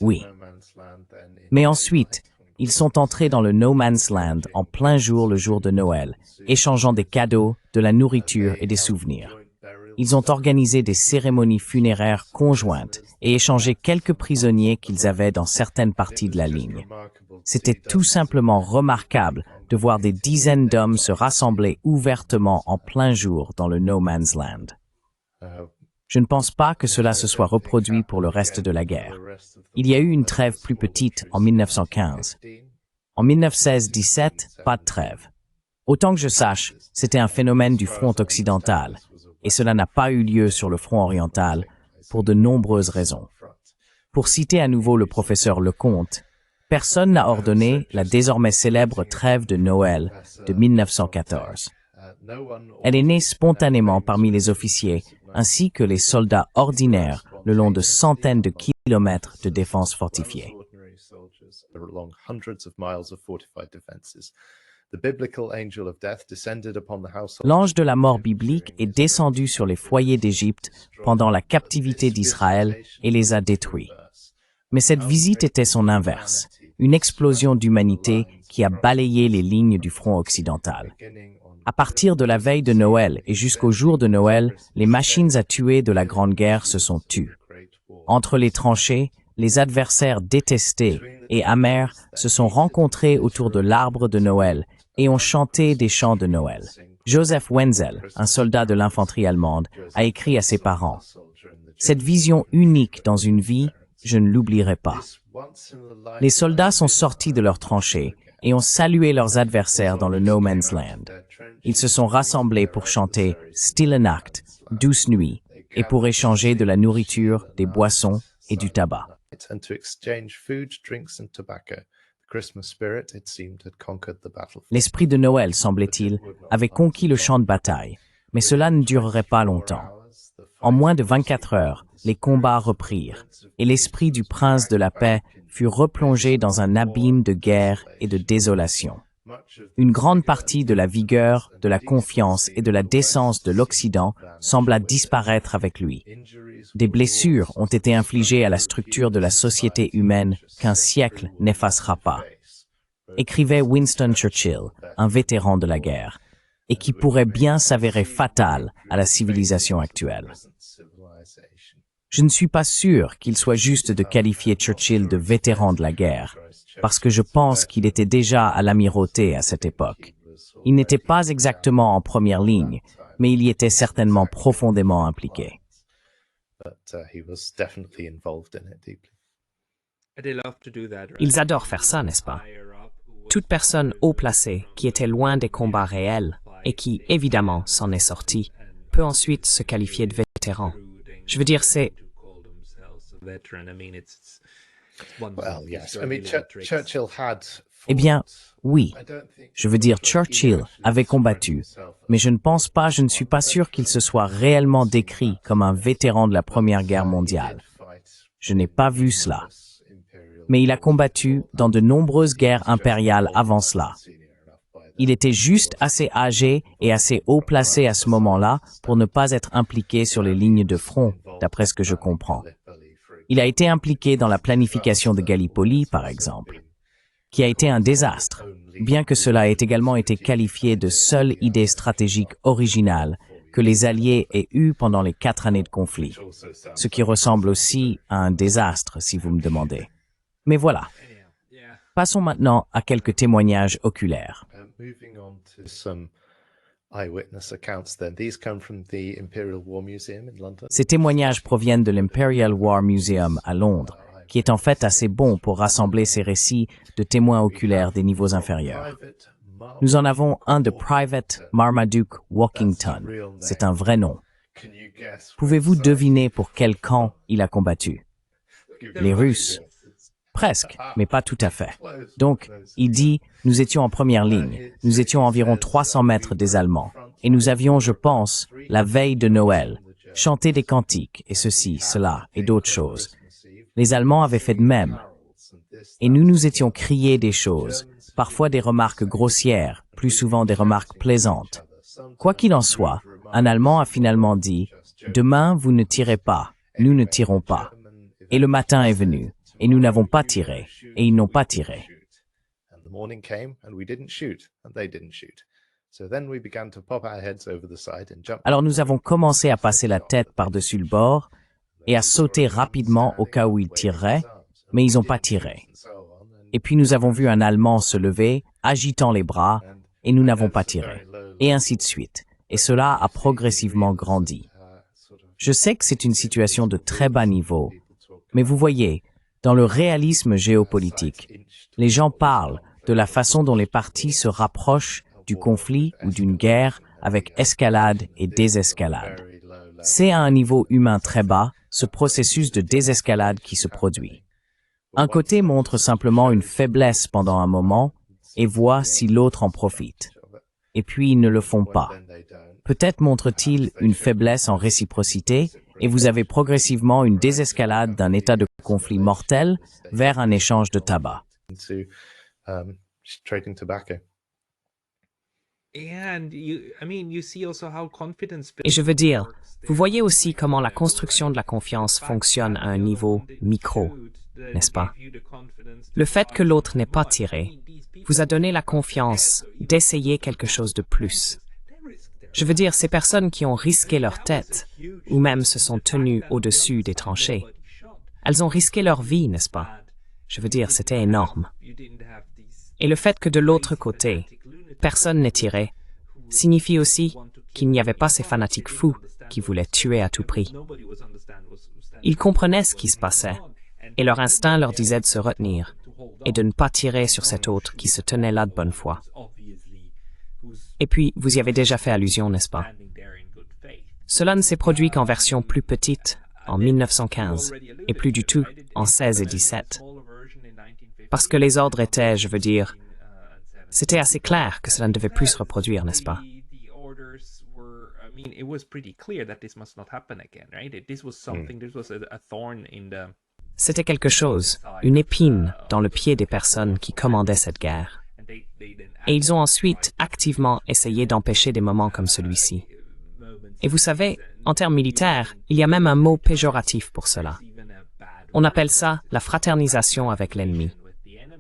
Oui. Mais ensuite, ils sont entrés dans le No Man's Land en plein jour le jour de Noël, échangeant des cadeaux, de la nourriture et des souvenirs. Ils ont organisé des cérémonies funéraires conjointes et échangé quelques prisonniers qu'ils avaient dans certaines parties de la ligne. C'était tout simplement remarquable de voir des dizaines d'hommes se rassembler ouvertement en plein jour dans le No Man's Land. Je ne pense pas que cela se soit reproduit pour le reste de la guerre. Il y a eu une trêve plus petite en 1915. En 1916-17, pas de trêve. Autant que je sache, c'était un phénomène du front occidental, et cela n'a pas eu lieu sur le front oriental pour de nombreuses raisons. Pour citer à nouveau le professeur Lecomte, personne n'a ordonné la désormais célèbre trêve de Noël de 1914. Elle est née spontanément parmi les officiers ainsi que les soldats ordinaires le long de centaines de kilomètres de défenses fortifiées. L'ange de la mort biblique est descendu sur les foyers d'Égypte pendant la captivité d'Israël et les a détruits. Mais cette visite était son inverse, une explosion d'humanité qui a balayé les lignes du front occidental. À partir de la veille de Noël et jusqu'au jour de Noël, les machines à tuer de la Grande Guerre se sont tues. Entre les tranchées, les adversaires détestés et amers se sont rencontrés autour de l'arbre de Noël et ont chanté des chants de Noël. Joseph Wenzel, un soldat de l'infanterie allemande, a écrit à ses parents « Cette vision unique dans une vie, je ne l'oublierai pas. » Les soldats sont sortis de leurs tranchées et ont salué leurs adversaires dans le No Man's Land. Ils se sont rassemblés pour chanter « Stille Nacht »,« Douce nuit » et pour échanger de la nourriture, des boissons et du tabac. L'esprit de Noël, semblait-il, avait conquis le champ de bataille, mais cela ne durerait pas longtemps. En moins de 24 heures, les combats reprirent, et l'esprit du prince de la paix fut replongé dans un abîme de guerre et de désolation. Une grande partie de la vigueur, de la confiance et de la décence de l'Occident sembla disparaître avec lui. Des blessures ont été infligées à la structure de la société humaine qu'un siècle n'effacera pas. Écrivait Winston Churchill, un vétéran de la guerre, et qui pourrait bien s'avérer fatal à la civilisation actuelle. Je ne suis pas sûr qu'il soit juste de qualifier Churchill de vétéran de la guerre, parce que je pense qu'il était déjà à l'amirauté à cette époque. Il n'était pas exactement en première ligne, mais il y était certainement profondément impliqué. Ils adorent faire ça, n'est-ce pas? Toute personne haut placée qui était loin des combats réels et qui, évidemment, s'en est sortie, peut ensuite se qualifier de vétéran. Je veux dire, c'est... Eh bien, oui. Je veux dire, Churchill avait combattu, mais je ne suis pas sûr qu'il se soit réellement décrit comme un vétéran de la Première Guerre mondiale. Je n'ai pas vu cela. Mais il a combattu dans de nombreuses guerres impériales avant cela. Il était juste assez âgé et assez haut placé à ce moment-là pour ne pas être impliqué sur les lignes de front, d'après ce que je comprends. Il a été impliqué dans la planification de Gallipoli, par exemple, qui a été un désastre, bien que cela ait également été qualifié de seule idée stratégique originale que les Alliés aient eue pendant les 4 années de conflit, ce qui ressemble aussi à un désastre, si vous me demandez. Mais voilà. Passons maintenant à quelques témoignages oculaires. Ces témoignages proviennent de l'Imperial War Museum à Londres, qui est en fait assez bon pour rassembler ces récits de témoins oculaires des niveaux inférieurs. Nous en avons un de Private Marmaduke Walkington. C'est un vrai nom. Pouvez-vous deviner pour quel camp il a combattu? Les Russes. Presque, mais pas tout à fait. Donc, il dit, nous étions en première ligne, nous étions environ 300 mètres des Allemands, et nous avions, je pense, la veille de Noël, chanté des cantiques, et ceci, cela, et d'autres choses. Les Allemands avaient fait de même. Et nous étions criés des choses, parfois des remarques grossières, plus souvent des remarques plaisantes. Quoi qu'il en soit, un Allemand a finalement dit, « Demain, vous ne tirez pas, nous ne tirons pas. » Et le matin est venu. Et nous n'avons pas tiré, et ils n'ont pas tiré. Alors nous avons commencé à passer la tête par-dessus le bord et à sauter rapidement au cas où ils tireraient, mais ils n'ont pas tiré. Et puis nous avons vu un Allemand se lever, agitant les bras, et nous n'avons pas tiré. Et ainsi de suite. Et cela a progressivement grandi. Je sais que c'est une situation de très bas niveau, mais vous voyez, dans le réalisme géopolitique, les gens parlent de la façon dont les parties se rapprochent du conflit ou d'une guerre avec escalade et désescalade. C'est à un niveau humain très bas, ce processus de désescalade qui se produit. Un côté montre simplement une faiblesse pendant un moment et voit si l'autre en profite. Et puis ils ne le font pas. Peut-être montre-t-il une faiblesse en réciprocité et vous avez progressivement une désescalade d'un état de conflit mortel vers un échange de tabac. Et je veux dire, vous voyez aussi comment la construction de la confiance fonctionne à un niveau micro, n'est-ce pas? Le fait que l'autre n'ait pas tiré vous a donné la confiance d'essayer quelque chose de plus. Je veux dire, ces personnes qui ont risqué leur tête, ou même se sont tenues au-dessus des tranchées, elles ont risqué leur vie, n'est-ce pas? Je veux dire, c'était énorme. Et le fait que de l'autre côté, personne n'ait tiré, signifie aussi qu'il n'y avait pas ces fanatiques fous qui voulaient tuer à tout prix. Ils comprenaient ce qui se passait, et leur instinct leur disait de se retenir et de ne pas tirer sur cet autre qui se tenait là de bonne foi. Et puis, vous y avez déjà fait allusion, n'est-ce pas? Cela ne s'est produit qu'en version plus petite, en 1915, et plus du tout en 16 et 17. Parce que les ordres étaient, je veux dire, c'était assez clair que cela ne devait plus se reproduire, n'est-ce pas? C'était quelque chose, une épine dans le pied des personnes qui commandaient cette guerre. Et ils ont ensuite activement essayé d'empêcher des moments comme celui-ci. Et vous savez, en termes militaires, il y a même un mot péjoratif pour cela. On appelle ça la fraternisation avec l'ennemi,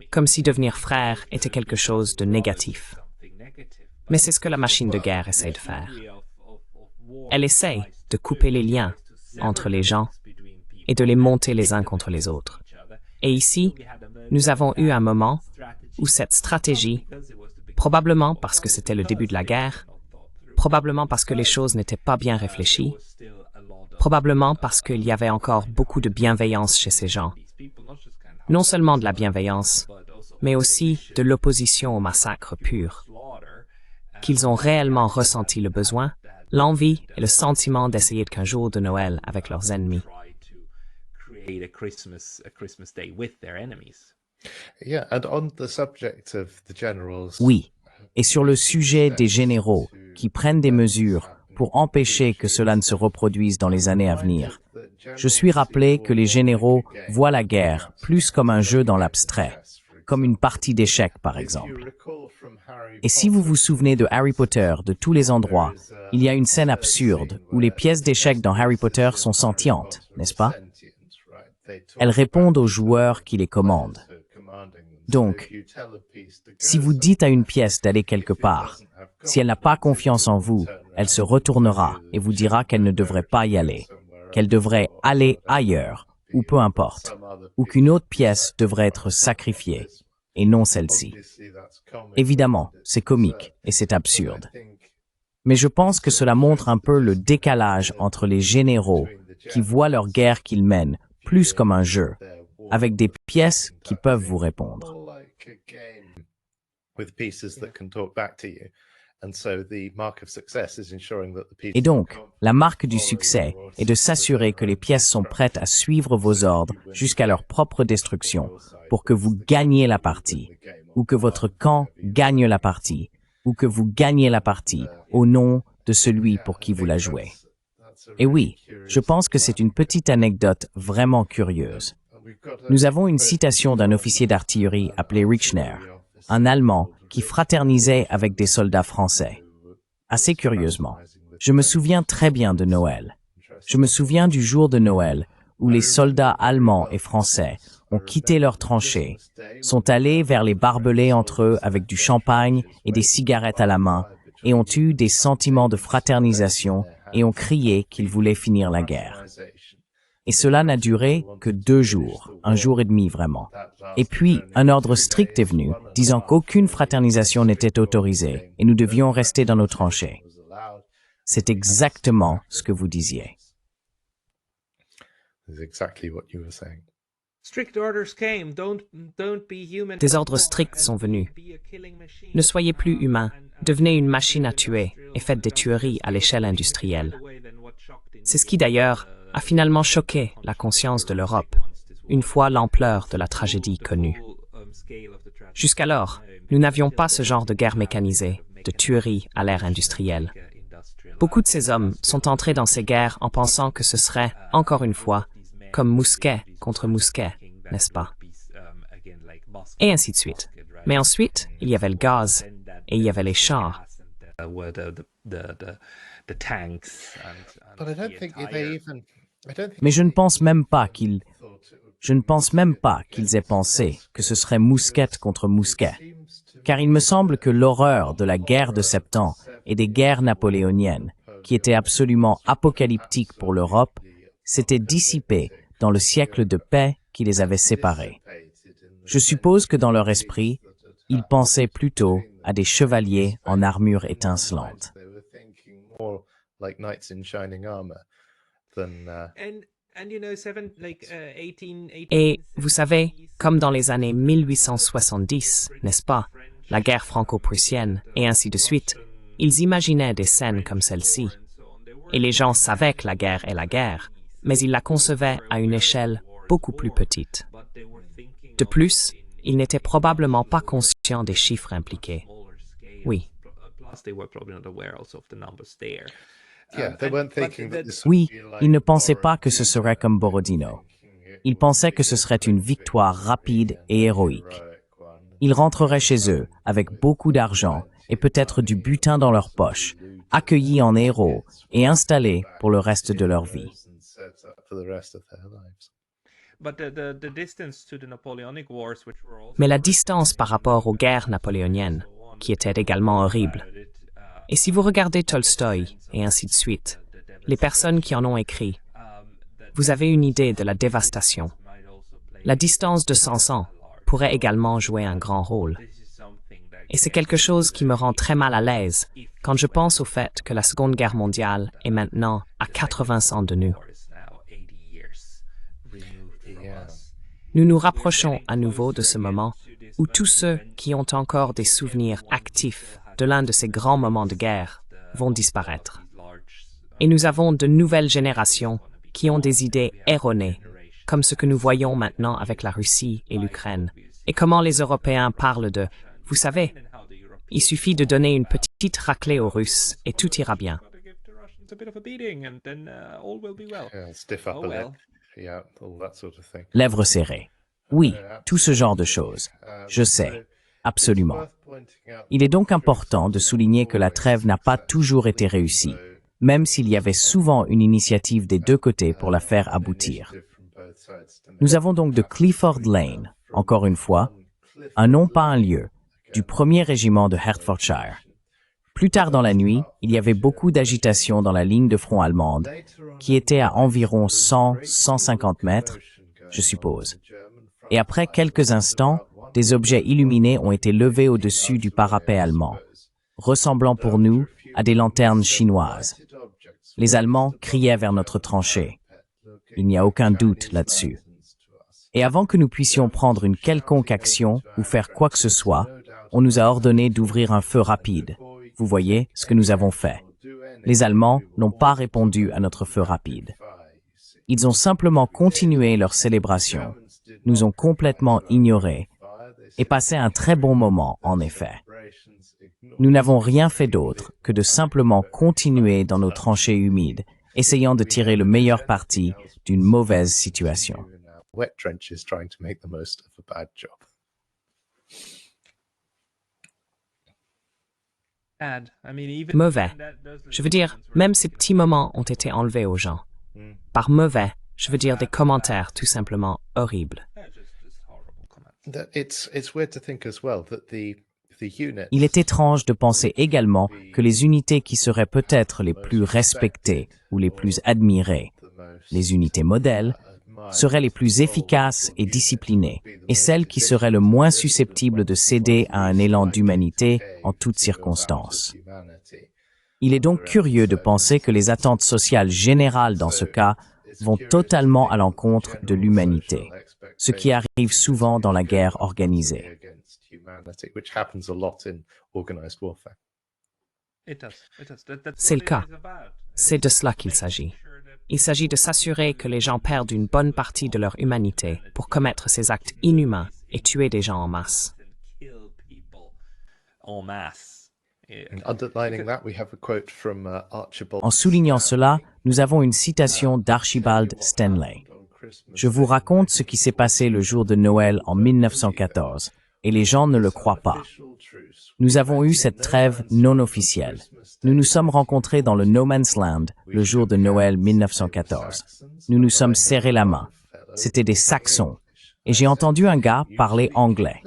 comme si devenir frère était quelque chose de négatif. Mais c'est ce que la machine de guerre essaie de faire. Elle essaie de couper les liens entre les gens et de les monter les uns contre les autres. Et ici, nous avons eu un moment où cette stratégie, probablement parce que c'était le début de la guerre, probablement parce que les choses n'étaient pas bien réfléchies, probablement parce qu'il y avait encore beaucoup de bienveillance chez ces gens. Non seulement de la bienveillance, mais aussi de l'opposition au massacre pur, qu'ils ont réellement ressenti le besoin, l'envie et le sentiment d'essayer qu'un jour de Noël avec leurs ennemis. Oui, et sur le sujet des généraux qui prennent des mesures pour empêcher que cela ne se reproduise dans les années à venir, je suis rappelé que les généraux voient la guerre plus comme un jeu dans l'abstrait, comme une partie d'échecs par exemple. Et si vous vous souvenez de Harry Potter, de tous les endroits, il y a une scène absurde où les pièces d'échecs dans Harry Potter sont sentientes, n'est-ce pas? Elles répondent aux joueurs qui les commandent. Donc, si vous dites à une pièce d'aller quelque part, si elle n'a pas confiance en vous, elle se retournera et vous dira qu'elle ne devrait pas y aller, qu'elle devrait aller ailleurs, ou peu importe, ou qu'une autre pièce devrait être sacrifiée, et non celle-ci. Évidemment, c'est comique et c'est absurde. Mais je pense que cela montre un peu le décalage entre les généraux qui voient leur guerre qu'ils mènent plus comme un jeu, avec des pièces qui peuvent vous répondre. Et donc, la marque du succès est de s'assurer que les pièces sont prêtes à suivre vos ordres jusqu'à leur propre destruction pour que vous gagniez la partie, ou que votre camp gagne la partie, ou que vous gagnez la partie au nom de celui pour qui vous la jouez. Et oui, je pense que c'est une petite anecdote vraiment curieuse. Nous avons une citation d'un officier d'artillerie appelé Richner, un Allemand qui fraternisait avec des soldats français. Assez curieusement, je me souviens très bien de Noël. Je me souviens du jour de Noël où les soldats allemands et français ont quitté leurs tranchées, sont allés vers les barbelés entre eux avec du champagne et des cigarettes à la main et ont eu des sentiments de fraternisation et ont crié qu'ils voulaient finir la guerre. Et cela n'a duré que 2 jours, 1 jour et demi vraiment. Et puis, un ordre strict est venu, disant qu'aucune fraternisation n'était autorisée et nous devions rester dans nos tranchées. C'est exactement ce que vous disiez. Des ordres stricts sont venus. Ne soyez plus humains, devenez une machine à tuer et faites des tueries à l'échelle industrielle. C'est ce qui d'ailleurs a finalement choqué la conscience de l'Europe, une fois l'ampleur de la tragédie connue. Jusqu'alors, nous n'avions pas ce genre de guerre mécanisée, de tuerie à l'ère industrielle. Beaucoup de ces hommes sont entrés dans ces guerres en pensant que ce serait, encore une fois, comme mousquet contre mousquet, n'est-ce pas? Et ainsi de suite. Mais ensuite, il y avait le gaz, et il y avait les chars, were the tanks But I don't think they even. I don't think Mais je ne pense même pas qu'ils aient pensé que ce serait mousquet contre mousquet, car il me semble que l'horreur de la guerre de Sept Ans et des guerres napoléoniennes, qui étaient absolument apocalyptiques pour l'Europe, s'était dissipée dans le siècle de paix qui les avait séparés. Je suppose que dans leur esprit, ils pensaient plutôt à des chevaliers en armure étincelante. they were thinking more like knights in shining armor than. and you know 18 Et vous savez, comme dans les années 1870, n'est-ce pas, la guerre franco-prussienne, et ainsi de suite, ils imaginaient des scènes comme celle-ci. Et les gens savaient que la guerre est la guerre, mais ils la concevaient à une échelle beaucoup plus petite. De plus, ils n'étaient probablement pas conscients des chiffres impliqués. Oui. Plus, they were probably not aware also of the numbers there. Yeah, they weren't thinking that this would Oui, be like ils ne pensaient pas que ce serait comme Borodino. Ils pensaient que ce serait une victoire rapide et héroïque. Ils rentreraient chez eux avec beaucoup d'argent et peut-être du butin dans leur poche, accueillis en héros et installés pour le reste de leur vie. and set up for the rest of their lives. But the distance to the Napoleonic Wars, which were also Mais la distance par rapport aux guerres napoléoniennes, qui étaient également horribles. Et si vous regardez Tolstoï, et ainsi de suite, les personnes qui en ont écrit, vous avez une idée de la dévastation. La distance de 100 ans pourrait également jouer un grand rôle. Et c'est quelque chose qui me rend très mal à l'aise quand je pense au fait que la Seconde Guerre mondiale est maintenant à 80 ans de nous. Nous nous rapprochons à nouveau de ce moment où tous ceux qui ont encore des souvenirs actifs de l'un de ces grands moments de guerre vont disparaître. Et nous avons de nouvelles générations qui ont des idées erronées, comme ce que nous voyons maintenant avec la Russie et l'Ukraine, et comment les Européens parlent de « vous savez, il suffit de donner une petite raclée aux Russes et tout ira bien ». a bit of a beating and then all will be well. Yeah, stiff upper Oh, well. lip. Yeah, all that sort of thing. Lèvres serrées. Oui, tout ce genre de choses. Je sais, absolument. Il est donc important de souligner que la trêve n'a pas toujours été réussie, même s'il y avait souvent une initiative des deux côtés pour la faire aboutir. Nous avons donc de Clifford Lane, encore une fois, un nom pas un lieu, du 1er régiment de Hertfordshire. Plus tard dans la nuit, il y avait beaucoup d'agitation dans la ligne de front allemande, qui était à environ 100-150 mètres, je suppose. Et après quelques instants, des objets illuminés ont été levés au-dessus du parapet allemand, ressemblant pour nous à des lanternes chinoises. Les Allemands criaient vers notre tranchée. Il n'y a aucun doute là-dessus. Et avant que nous puissions prendre une quelconque action ou faire quoi que ce soit, on nous a ordonné d'ouvrir un feu rapide. Vous voyez ce que nous avons fait. Les Allemands n'ont pas répondu à notre feu rapide. Ils ont simplement continué leur célébration, nous ont complètement ignorés et passé un très bon moment, en effet. Nous n'avons rien fait d'autre que de simplement continuer dans nos tranchées humides, essayant de tirer le meilleur parti d'une mauvaise situation. Wet trenches trying to make the most of a bad job. Mauvais. Je veux dire, même ces petits moments ont été enlevés aux gens. Par mauvais, je veux dire des commentaires tout simplement horribles. It's weird to think as well that the units. Il est étrange de penser également que les unités qui seraient peut-être les plus respectées ou les plus admirées, les unités modèles, seraient les plus efficaces et disciplinées, et celles qui seraient le moins susceptibles de céder à un élan d'humanité en toutes circonstances. Il est donc curieux de penser que les attentes sociales générales dans ce cas vont totalement à l'encontre de l'humanité, ce qui arrive souvent dans la guerre organisée. C'est le cas. C'est de cela qu'il s'agit. Il s'agit de s'assurer que les gens perdent une bonne partie de leur humanité pour commettre ces actes inhumains et tuer des gens en masse. En soulignant cela, nous avons une citation d'Archibald Stanley. Je vous raconte ce qui s'est passé le jour de Noël en 1914, et les gens ne le croient pas. Nous avons eu cette trêve non officielle. Nous nous sommes rencontrés dans le No Man's Land le jour de Noël 1914. Nous nous sommes serrés la main. C'étaient des Saxons. Et j'ai entendu un gars parler anglais.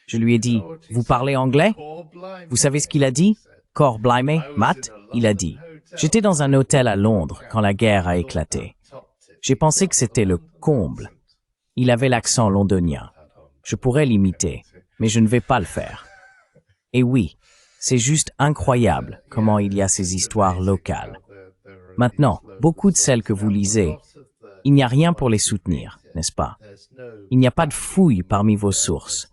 Je lui ai dit, « Vous parlez anglais ?» Vous savez ce qu'il a dit? « Cor blimey, Matt ?» Il a dit. J'étais dans un hôtel à Londres quand la guerre a éclaté. J'ai pensé que c'était le comble. Il avait l'accent londonien. Je pourrais l'imiter, mais je ne vais pas le faire. Et oui, c'est juste incroyable comment il y a ces histoires locales. Maintenant, beaucoup de celles que vous lisez, il n'y a rien pour les soutenir, n'est-ce pas? Il n'y a pas de fouille parmi vos sources.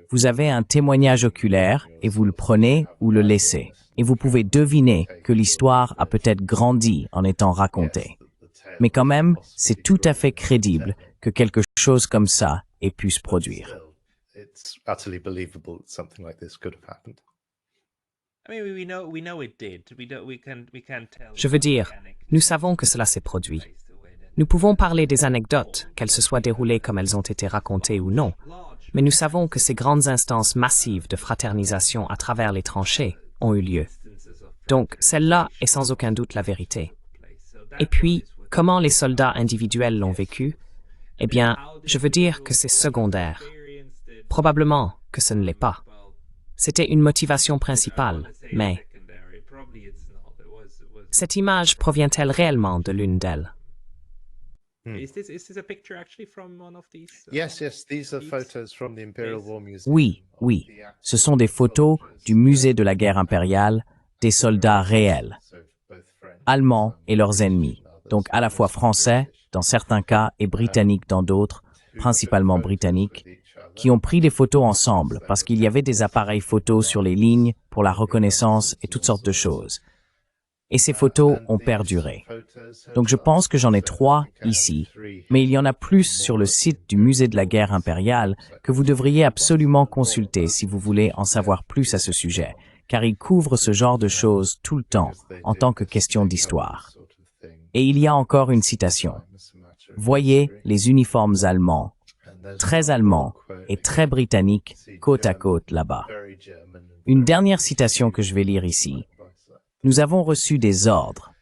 Vous avez un témoignage oculaire et vous le prenez ou le laissez. Et vous pouvez deviner que l'histoire a peut-être grandi en étant racontée. Mais quand même, c'est tout à fait crédible que quelque chose comme ça ait pu se produire. It's utterly believable that something like this could have happened. Je veux dire, nous savons que cela s'est produit. Nous pouvons parler des anecdotes, qu'elles se soient déroulées comme elles ont été racontées ou non, mais nous savons que ces grandes instances massives de fraternisation à travers les tranchées ont eu lieu. Donc, celle-là est sans aucun doute la vérité. Et puis, comment les soldats individuels l'ont vécu? Eh bien, je veux dire que c'est secondaire. Probablement que ce ne l'est pas. C'était une motivation principale, mais cette image provient-elle réellement de l'une d'elles? Yes, these are photos from the Imperial War Museum. Oui, oui, ce sont des photos du musée de la guerre impériale, des soldats réels, allemands et leurs ennemis, donc à la fois français dans certains cas et britanniques dans d'autres, principalement britanniques, qui ont pris des photos ensemble parce qu'il y avait des appareils photos sur les lignes pour la reconnaissance et toutes sortes de choses. Et ces photos ont perduré. Donc je pense que j'en ai 3 ici, mais il y en a plus sur le site du musée de la guerre impériale que vous devriez absolument consulter si vous voulez en savoir plus à ce sujet, car il couvre ce genre de choses tout le temps en tant que question d'histoire. Et il y a encore une citation. Voyez les uniformes allemands, très allemands et très britanniques côte à côte là-bas. Une dernière citation que je vais lire ici. Nous avons reçu des ordres.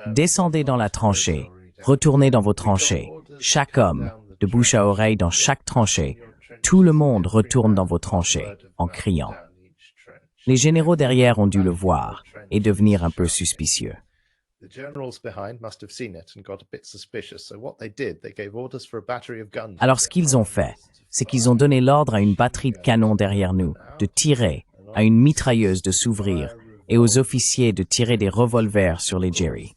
Descendez dans la tranchée, retournez dans vos tranchées. Chaque homme, de bouche à oreille dans chaque tranchée, tout le monde retourne dans vos tranchées, en criant. Les généraux derrière ont dû le voir et devenir un peu suspicieux. The generals behind must have seen it and got a bit suspicious. So what they did, they gave orders for a battery of guns. Alors ce qu'ils ont fait, c'est qu'ils ont donné l'ordre à une batterie de canons derrière nous de tirer, à une mitrailleuse de s'ouvrir et aux officiers de tirer des revolvers sur les Jerry.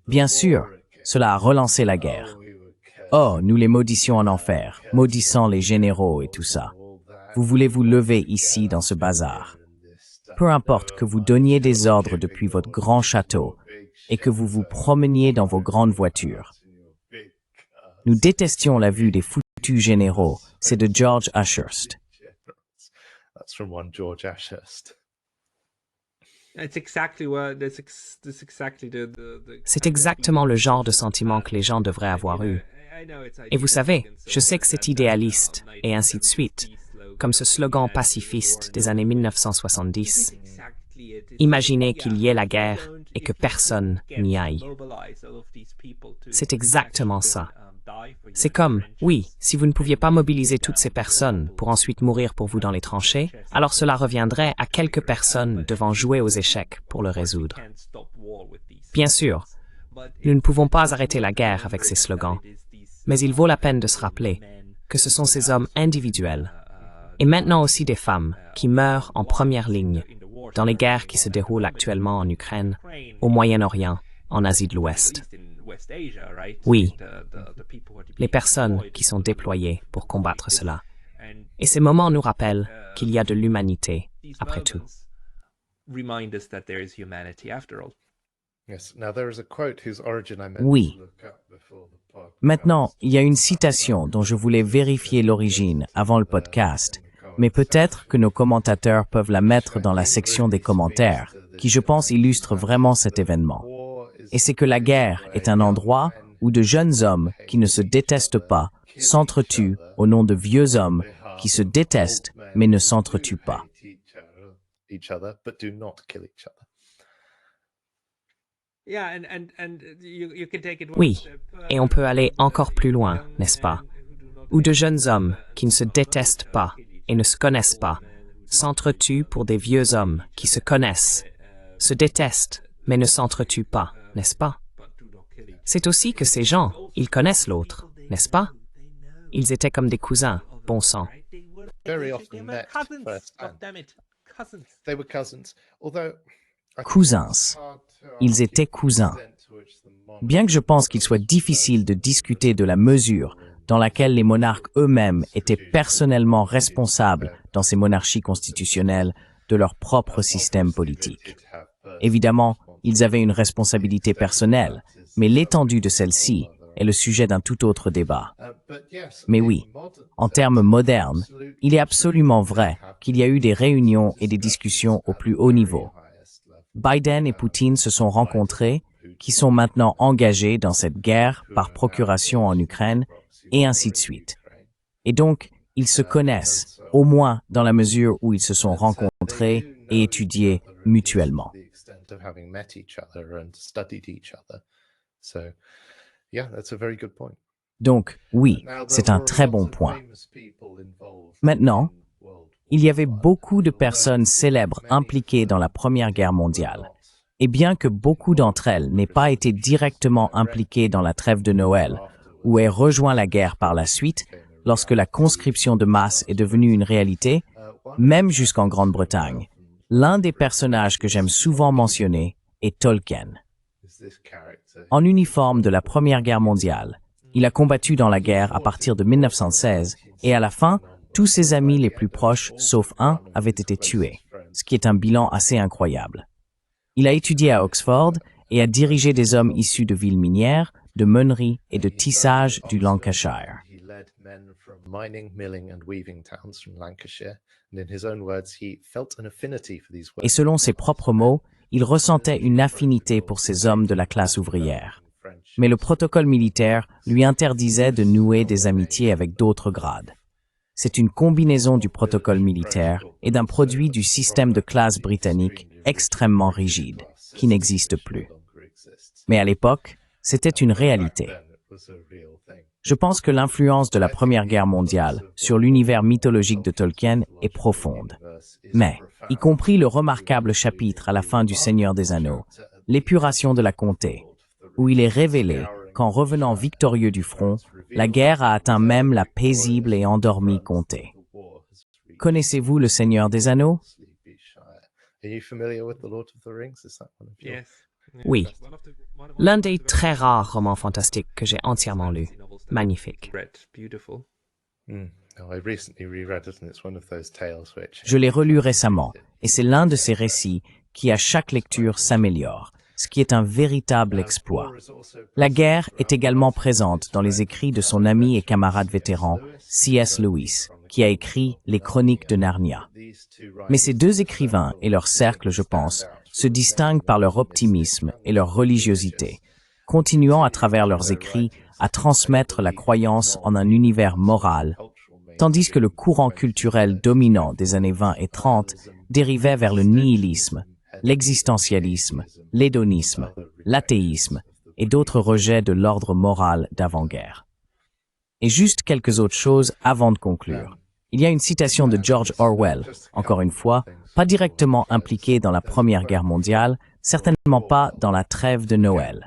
Bien sûr, cela a relancé la guerre. Oh, nous les maudissions en enfer, maudissant les généraux et tout ça. Vous voulez vous lever ici dans ce bazar. Peu importe que vous donniez des ordres depuis votre grand château et que vous vous promeniez dans vos grandes voitures. Nous détestions la vue des foutus généraux. C'est de George Ashurst. That's from one George Ashurst. C'est exactement le genre de sentiment que les gens devraient avoir eu. Et vous savez, je sais que c'est idéaliste, et ainsi de suite, comme ce slogan pacifiste des années 1970. Imaginez qu'il y ait la guerre et que personne n'y aille. C'est exactement ça. C'est comme, oui, si vous ne pouviez pas mobiliser toutes ces personnes pour ensuite mourir pour vous dans les tranchées, alors cela reviendrait à quelques personnes devant jouer aux échecs pour le résoudre. Bien sûr, nous ne pouvons pas arrêter la guerre avec ces slogans, mais il vaut la peine de se rappeler que ce sont ces hommes individuels, et maintenant aussi des femmes, qui meurent en première ligne dans les guerres qui se déroulent actuellement en Ukraine, au Moyen-Orient, en Asie de l'Ouest. Oui, les personnes qui sont déployées pour combattre cela. Et ces moments nous rappellent qu'il y a de l'humanité, après tout. Oui. Maintenant, il y a une citation dont je voulais vérifier l'origine avant le podcast, mais peut-être que nos commentateurs peuvent la mettre dans la section des commentaires, qui je pense illustre vraiment cet événement. Et c'est que la guerre est un endroit où de jeunes hommes qui ne se détestent pas s'entretuent au nom de vieux hommes qui se détestent mais ne s'entretuent pas. Each other, but do not kill each other. Oui, et on peut aller encore plus loin, n'est-ce pas? Où de jeunes hommes qui ne se détestent pas et ne se connaissent pas s'entretuent pour des vieux hommes qui se connaissent, se détestent, mais ne s'entretuent pas, n'est-ce pas? C'est aussi que ces gens, ils connaissent l'autre, n'est-ce pas? Ils étaient comme des cousins, bon sang. Very often met firsthand. They were cousins, although Cousins. Ils étaient cousins. Bien que je pense qu'il soit difficile de discuter de la mesure dans laquelle les monarques eux-mêmes étaient personnellement responsables dans ces monarchies constitutionnelles de leur propre système politique. Évidemment, ils avaient une responsabilité personnelle, mais l'étendue de celle-ci est le sujet d'un tout autre débat. Mais oui, en termes modernes, il est absolument vrai qu'il y a eu des réunions et des discussions au plus haut niveau. Biden et Poutine se sont rencontrés, qui sont maintenant engagés dans cette guerre par procuration en Ukraine, et ainsi de suite. Et donc, ils se connaissent, au moins dans la mesure où ils se sont rencontrés et étudiés mutuellement. Donc, oui, c'est un très bon point. Maintenant, il y avait beaucoup de personnes célèbres impliquées dans la Première Guerre mondiale. Et bien que beaucoup d'entre elles n'aient pas été directement impliquées dans la trêve de Noël, ou aient rejoint la guerre par la suite, lorsque la conscription de masse est devenue une réalité, même jusqu'en Grande-Bretagne, l'un des personnages que j'aime souvent mentionner est Tolkien. En uniforme de la Première Guerre mondiale, il a combattu dans la guerre à partir de 1916 et à la fin, tous ses amis les plus proches, sauf un, avaient été tués, ce qui est un bilan assez incroyable. Il a étudié à Oxford et a dirigé des hommes issus de villes minières, de meuneries et de tissage du Lancashire. Et selon ses propres mots, il ressentait une affinité pour ces hommes de la classe ouvrière. Mais le protocole militaire lui interdisait de nouer des amitiés avec d'autres grades. C'est une combinaison du protocole militaire et d'un produit du système de classe britannique extrêmement rigide, qui n'existe plus. Mais à l'époque, c'était une réalité. Je pense que l'influence de la Première Guerre mondiale sur l'univers mythologique de Tolkien est profonde. Mais, y compris le remarquable chapitre à la fin du Seigneur des Anneaux, l'épuration de la comté, où il est révélé qu'en revenant victorieux du front, la guerre a atteint même la paisible et endormie comté. Connaissez-vous le Seigneur des Anneaux? Oui. L'un des très rares romans fantastiques que j'ai entièrement lu. Magnifique. Je l'ai relu récemment, et c'est l'un de ces récits qui à chaque lecture s'améliore, ce qui est un véritable exploit. La guerre est également présente dans les écrits de son ami et camarade vétéran, C.S. Lewis, qui a écrit Les Chroniques de Narnia. Mais ces deux écrivains et leur cercle, je pense, se distinguent par leur optimisme et leur religiosité, continuant à travers leurs écrits à transmettre la croyance en un univers moral, tandis que le courant culturel dominant des années 20 et 30 dérivait vers le nihilisme, l'existentialisme, l'hédonisme, l'athéisme et d'autres rejets de l'ordre moral d'avant-guerre. Et juste quelques autres choses avant de conclure. Il y a une citation de George Orwell, encore une fois, pas directement impliqué dans la Première Guerre mondiale, certainement pas dans la trêve de Noël.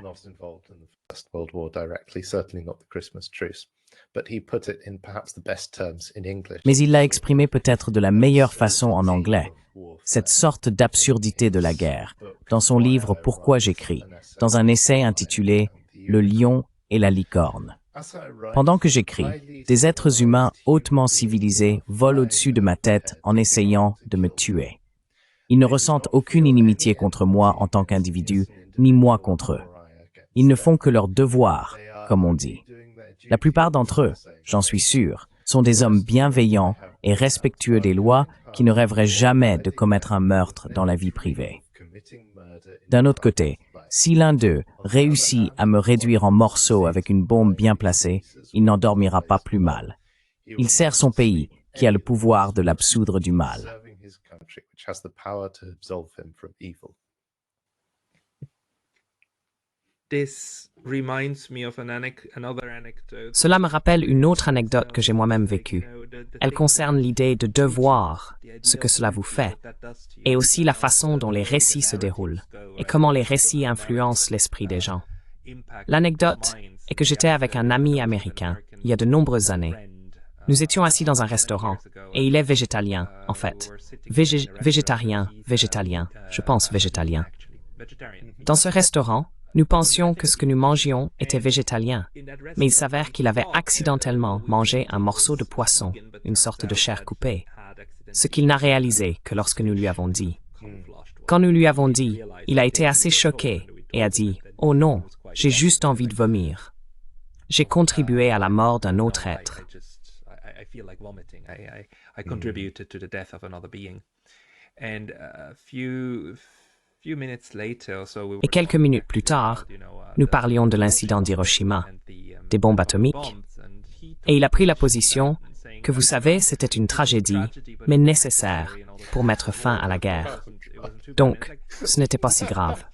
Mais il l'a exprimé peut-être de la meilleure façon en anglais, cette sorte d'absurdité de la guerre, dans son livre Pourquoi j'écris, dans un essai intitulé Le lion et la licorne. Pendant que j'écris, des êtres humains hautement civilisés volent au-dessus de ma tête en essayant de me tuer. Ils ne ressentent aucune inimitié contre moi en tant qu'individu, ni moi contre eux. Ils ne font que leur devoir, comme on dit. La plupart d'entre eux, j'en suis sûr, sont des hommes bienveillants et respectueux des lois qui ne rêveraient jamais de commettre un meurtre dans la vie privée. D'un autre côté, si l'un d'eux réussit à me réduire en morceaux avec une bombe bien placée, il n'en dormira pas plus mal. Il sert son pays, qui a le pouvoir de l'absoudre du mal. Serving his country, which has the power to absolve him from evil. This reminds me of another anecdote. Cela me rappelle une autre anecdote que j'ai moi-même vécue. Elle concerne l'idée de devoir, ce que cela vous fait, et aussi la façon dont les récits se déroulent, et comment les récits influencent l'esprit des gens. L'anecdote est que j'étais avec un ami américain il y a de nombreuses années. Nous étions assis dans un restaurant, et il est végétalien, en fait. Végétarien, je pense végétalien. Dans ce restaurant, nous pensions que ce que nous mangions était végétalien, mais il s'avère qu'il avait accidentellement mangé un morceau de poisson, une sorte de chair coupée, ce qu'il n'a réalisé que lorsque nous lui avons dit. Quand nous lui avons dit, il a été assez choqué et a dit « Oh non, j'ai juste envie de vomir. J'ai contribué à la mort d'un autre être. » I feel like vomiting. I contributed to the death of another being. And a few minutes later, so we were Et quelques minutes plus tard, nous parlions de l'incident d'Hiroshima, des bombes atomiques, et il a pris la position que, vous savez, c'était une tragédie, mais nécessaire pour mettre fin à la guerre. Donc, ce n'était pas si grave.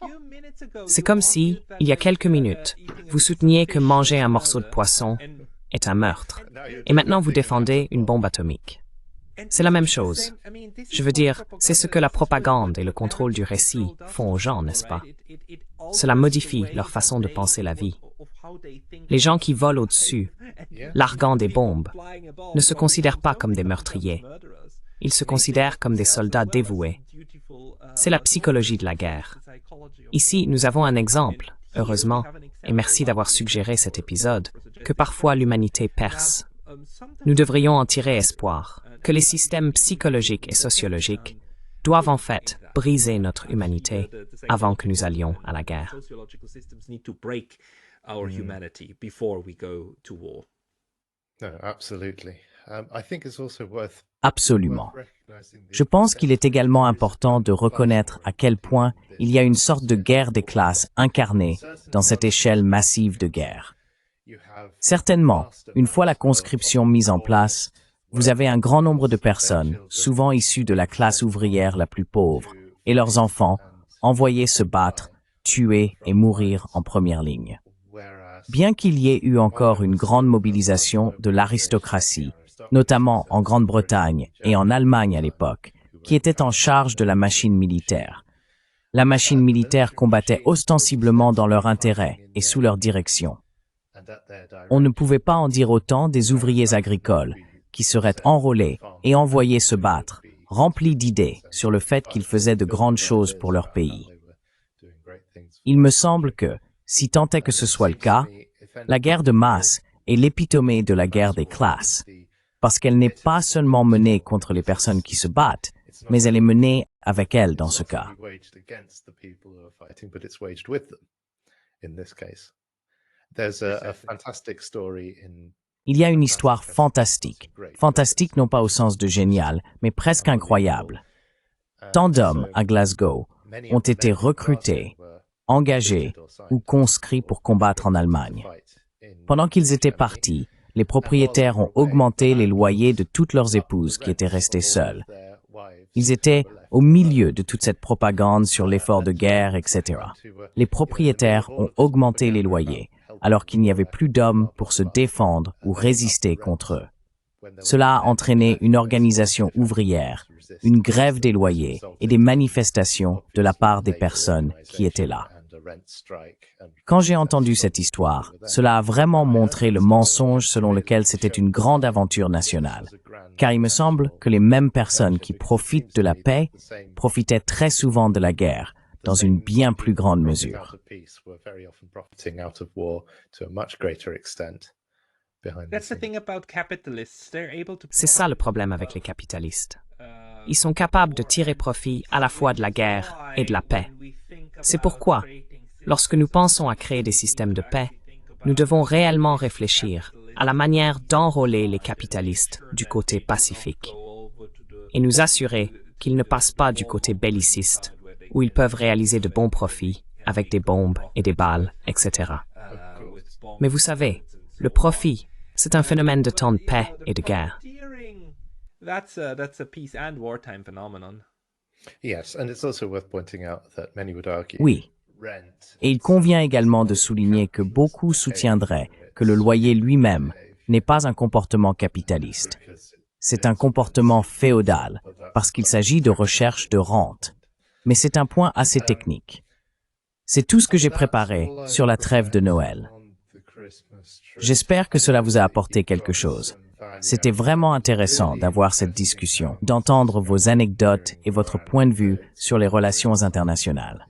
C'est comme si, il y a quelques minutes, vous souteniez que manger un morceau de poisson est un meurtre, et maintenant vous défendez une bombe atomique. C'est la même chose. Je veux dire, c'est ce que la propagande et le contrôle du récit font aux gens, n'est-ce pas? Cela modifie leur façon de penser la vie. Les gens qui volent au-dessus, larguant des bombes, ne se considèrent pas comme des meurtriers. Ils se considèrent comme des soldats dévoués. C'est la psychologie de la guerre. Ici, nous avons un exemple, heureusement, et merci d'avoir suggéré cet épisode, que parfois l'humanité perce. Nous devrions en tirer espoir, que les systèmes psychologiques et sociologiques doivent en fait briser notre humanité avant que nous allions à la guerre. No, absolutely. I think it's also worth Absolument. Je pense qu'il est également important de reconnaître à quel point il y a une sorte de guerre des classes incarnée dans cette échelle massive de guerre. Certainement, une fois la conscription mise en place, vous avez un grand nombre de personnes, souvent issues de la classe ouvrière la plus pauvre, et leurs enfants, envoyés se battre, tuer et mourir en première ligne. Bien qu'il y ait eu encore une grande mobilisation de l'aristocratie, notamment en Grande-Bretagne et en Allemagne à l'époque, qui était en charge de la machine militaire. La machine militaire combattait ostensiblement dans leur intérêt et sous leur direction. On ne pouvait pas en dire autant des ouvriers agricoles, qui seraient enrôlés et envoyés se battre, remplis d'idées sur le fait qu'ils faisaient de grandes choses pour leur pays. Il me semble que, si tant est que ce soit le cas, la guerre de masse est l'épitome de la guerre des classes, parce qu'elle n'est pas seulement menée contre les personnes qui se battent, mais elle est menée avec elles dans ce cas. Il y a une histoire fantastique. Fantastique non pas au sens de génial, mais presque incroyable. Tant d'hommes à Glasgow ont été recrutés, engagés ou conscrits pour combattre en Allemagne. Pendant qu'ils étaient partis, les propriétaires ont augmenté les loyers de toutes leurs épouses qui étaient restées seules. Ils étaient au milieu de toute cette propagande sur l'effort de guerre, etc. Les propriétaires ont augmenté les loyers, alors qu'il n'y avait plus d'hommes pour se défendre ou résister contre eux. Cela a entraîné une organisation ouvrière, une grève des loyers et des manifestations de la part des personnes qui étaient là. Quand j'ai entendu cette histoire, cela a vraiment montré le mensonge selon lequel c'était une grande aventure nationale. Car il me semble que les mêmes personnes qui profitent de la paix profitaient très souvent de la guerre, dans une bien plus grande mesure. C'est ça le problème avec les capitalistes. Ils sont capables de tirer profit à la fois de la guerre et de la paix. C'est pourquoi, lorsque nous pensons à créer des systèmes de paix, nous devons réellement réfléchir à la manière d'enrôler les capitalistes du côté pacifique et nous assurer qu'ils ne passent pas du côté belliciste, où ils peuvent réaliser de bons profits avec des bombes et des balles, etc. Mais vous savez, le profit, c'est un phénomène de temps de paix et de guerre. that's a peace and wartime phenomenon. Yes, and it's also worth pointing out that many would argue Oui. rent Et il convient également de souligner que beaucoup soutiendraient que le loyer lui-même n'est pas un comportement capitaliste. C'est un comportement féodal, parce qu'il s'agit de recherche de rente. Mais c'est un point assez technique. C'est tout ce que j'ai préparé sur la trêve de Noël. J'espère que cela vous a apporté quelque chose. C'était vraiment intéressant d'avoir cette discussion, d'entendre vos anecdotes et votre point de vue sur les relations internationales.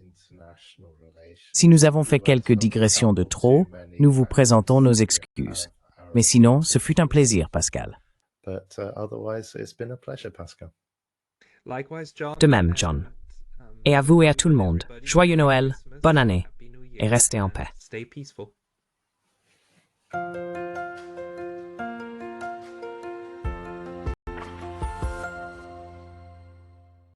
Si nous avons fait quelques digressions de trop, nous vous présentons nos excuses. Mais sinon, ce fut un plaisir, Pascal. But otherwise, it's been a pleasure, Pascal. Likewise, John. De même, John. Et à vous et à tout le monde, joyeux Noël, bonne année, et restez en paix. Stay peaceful.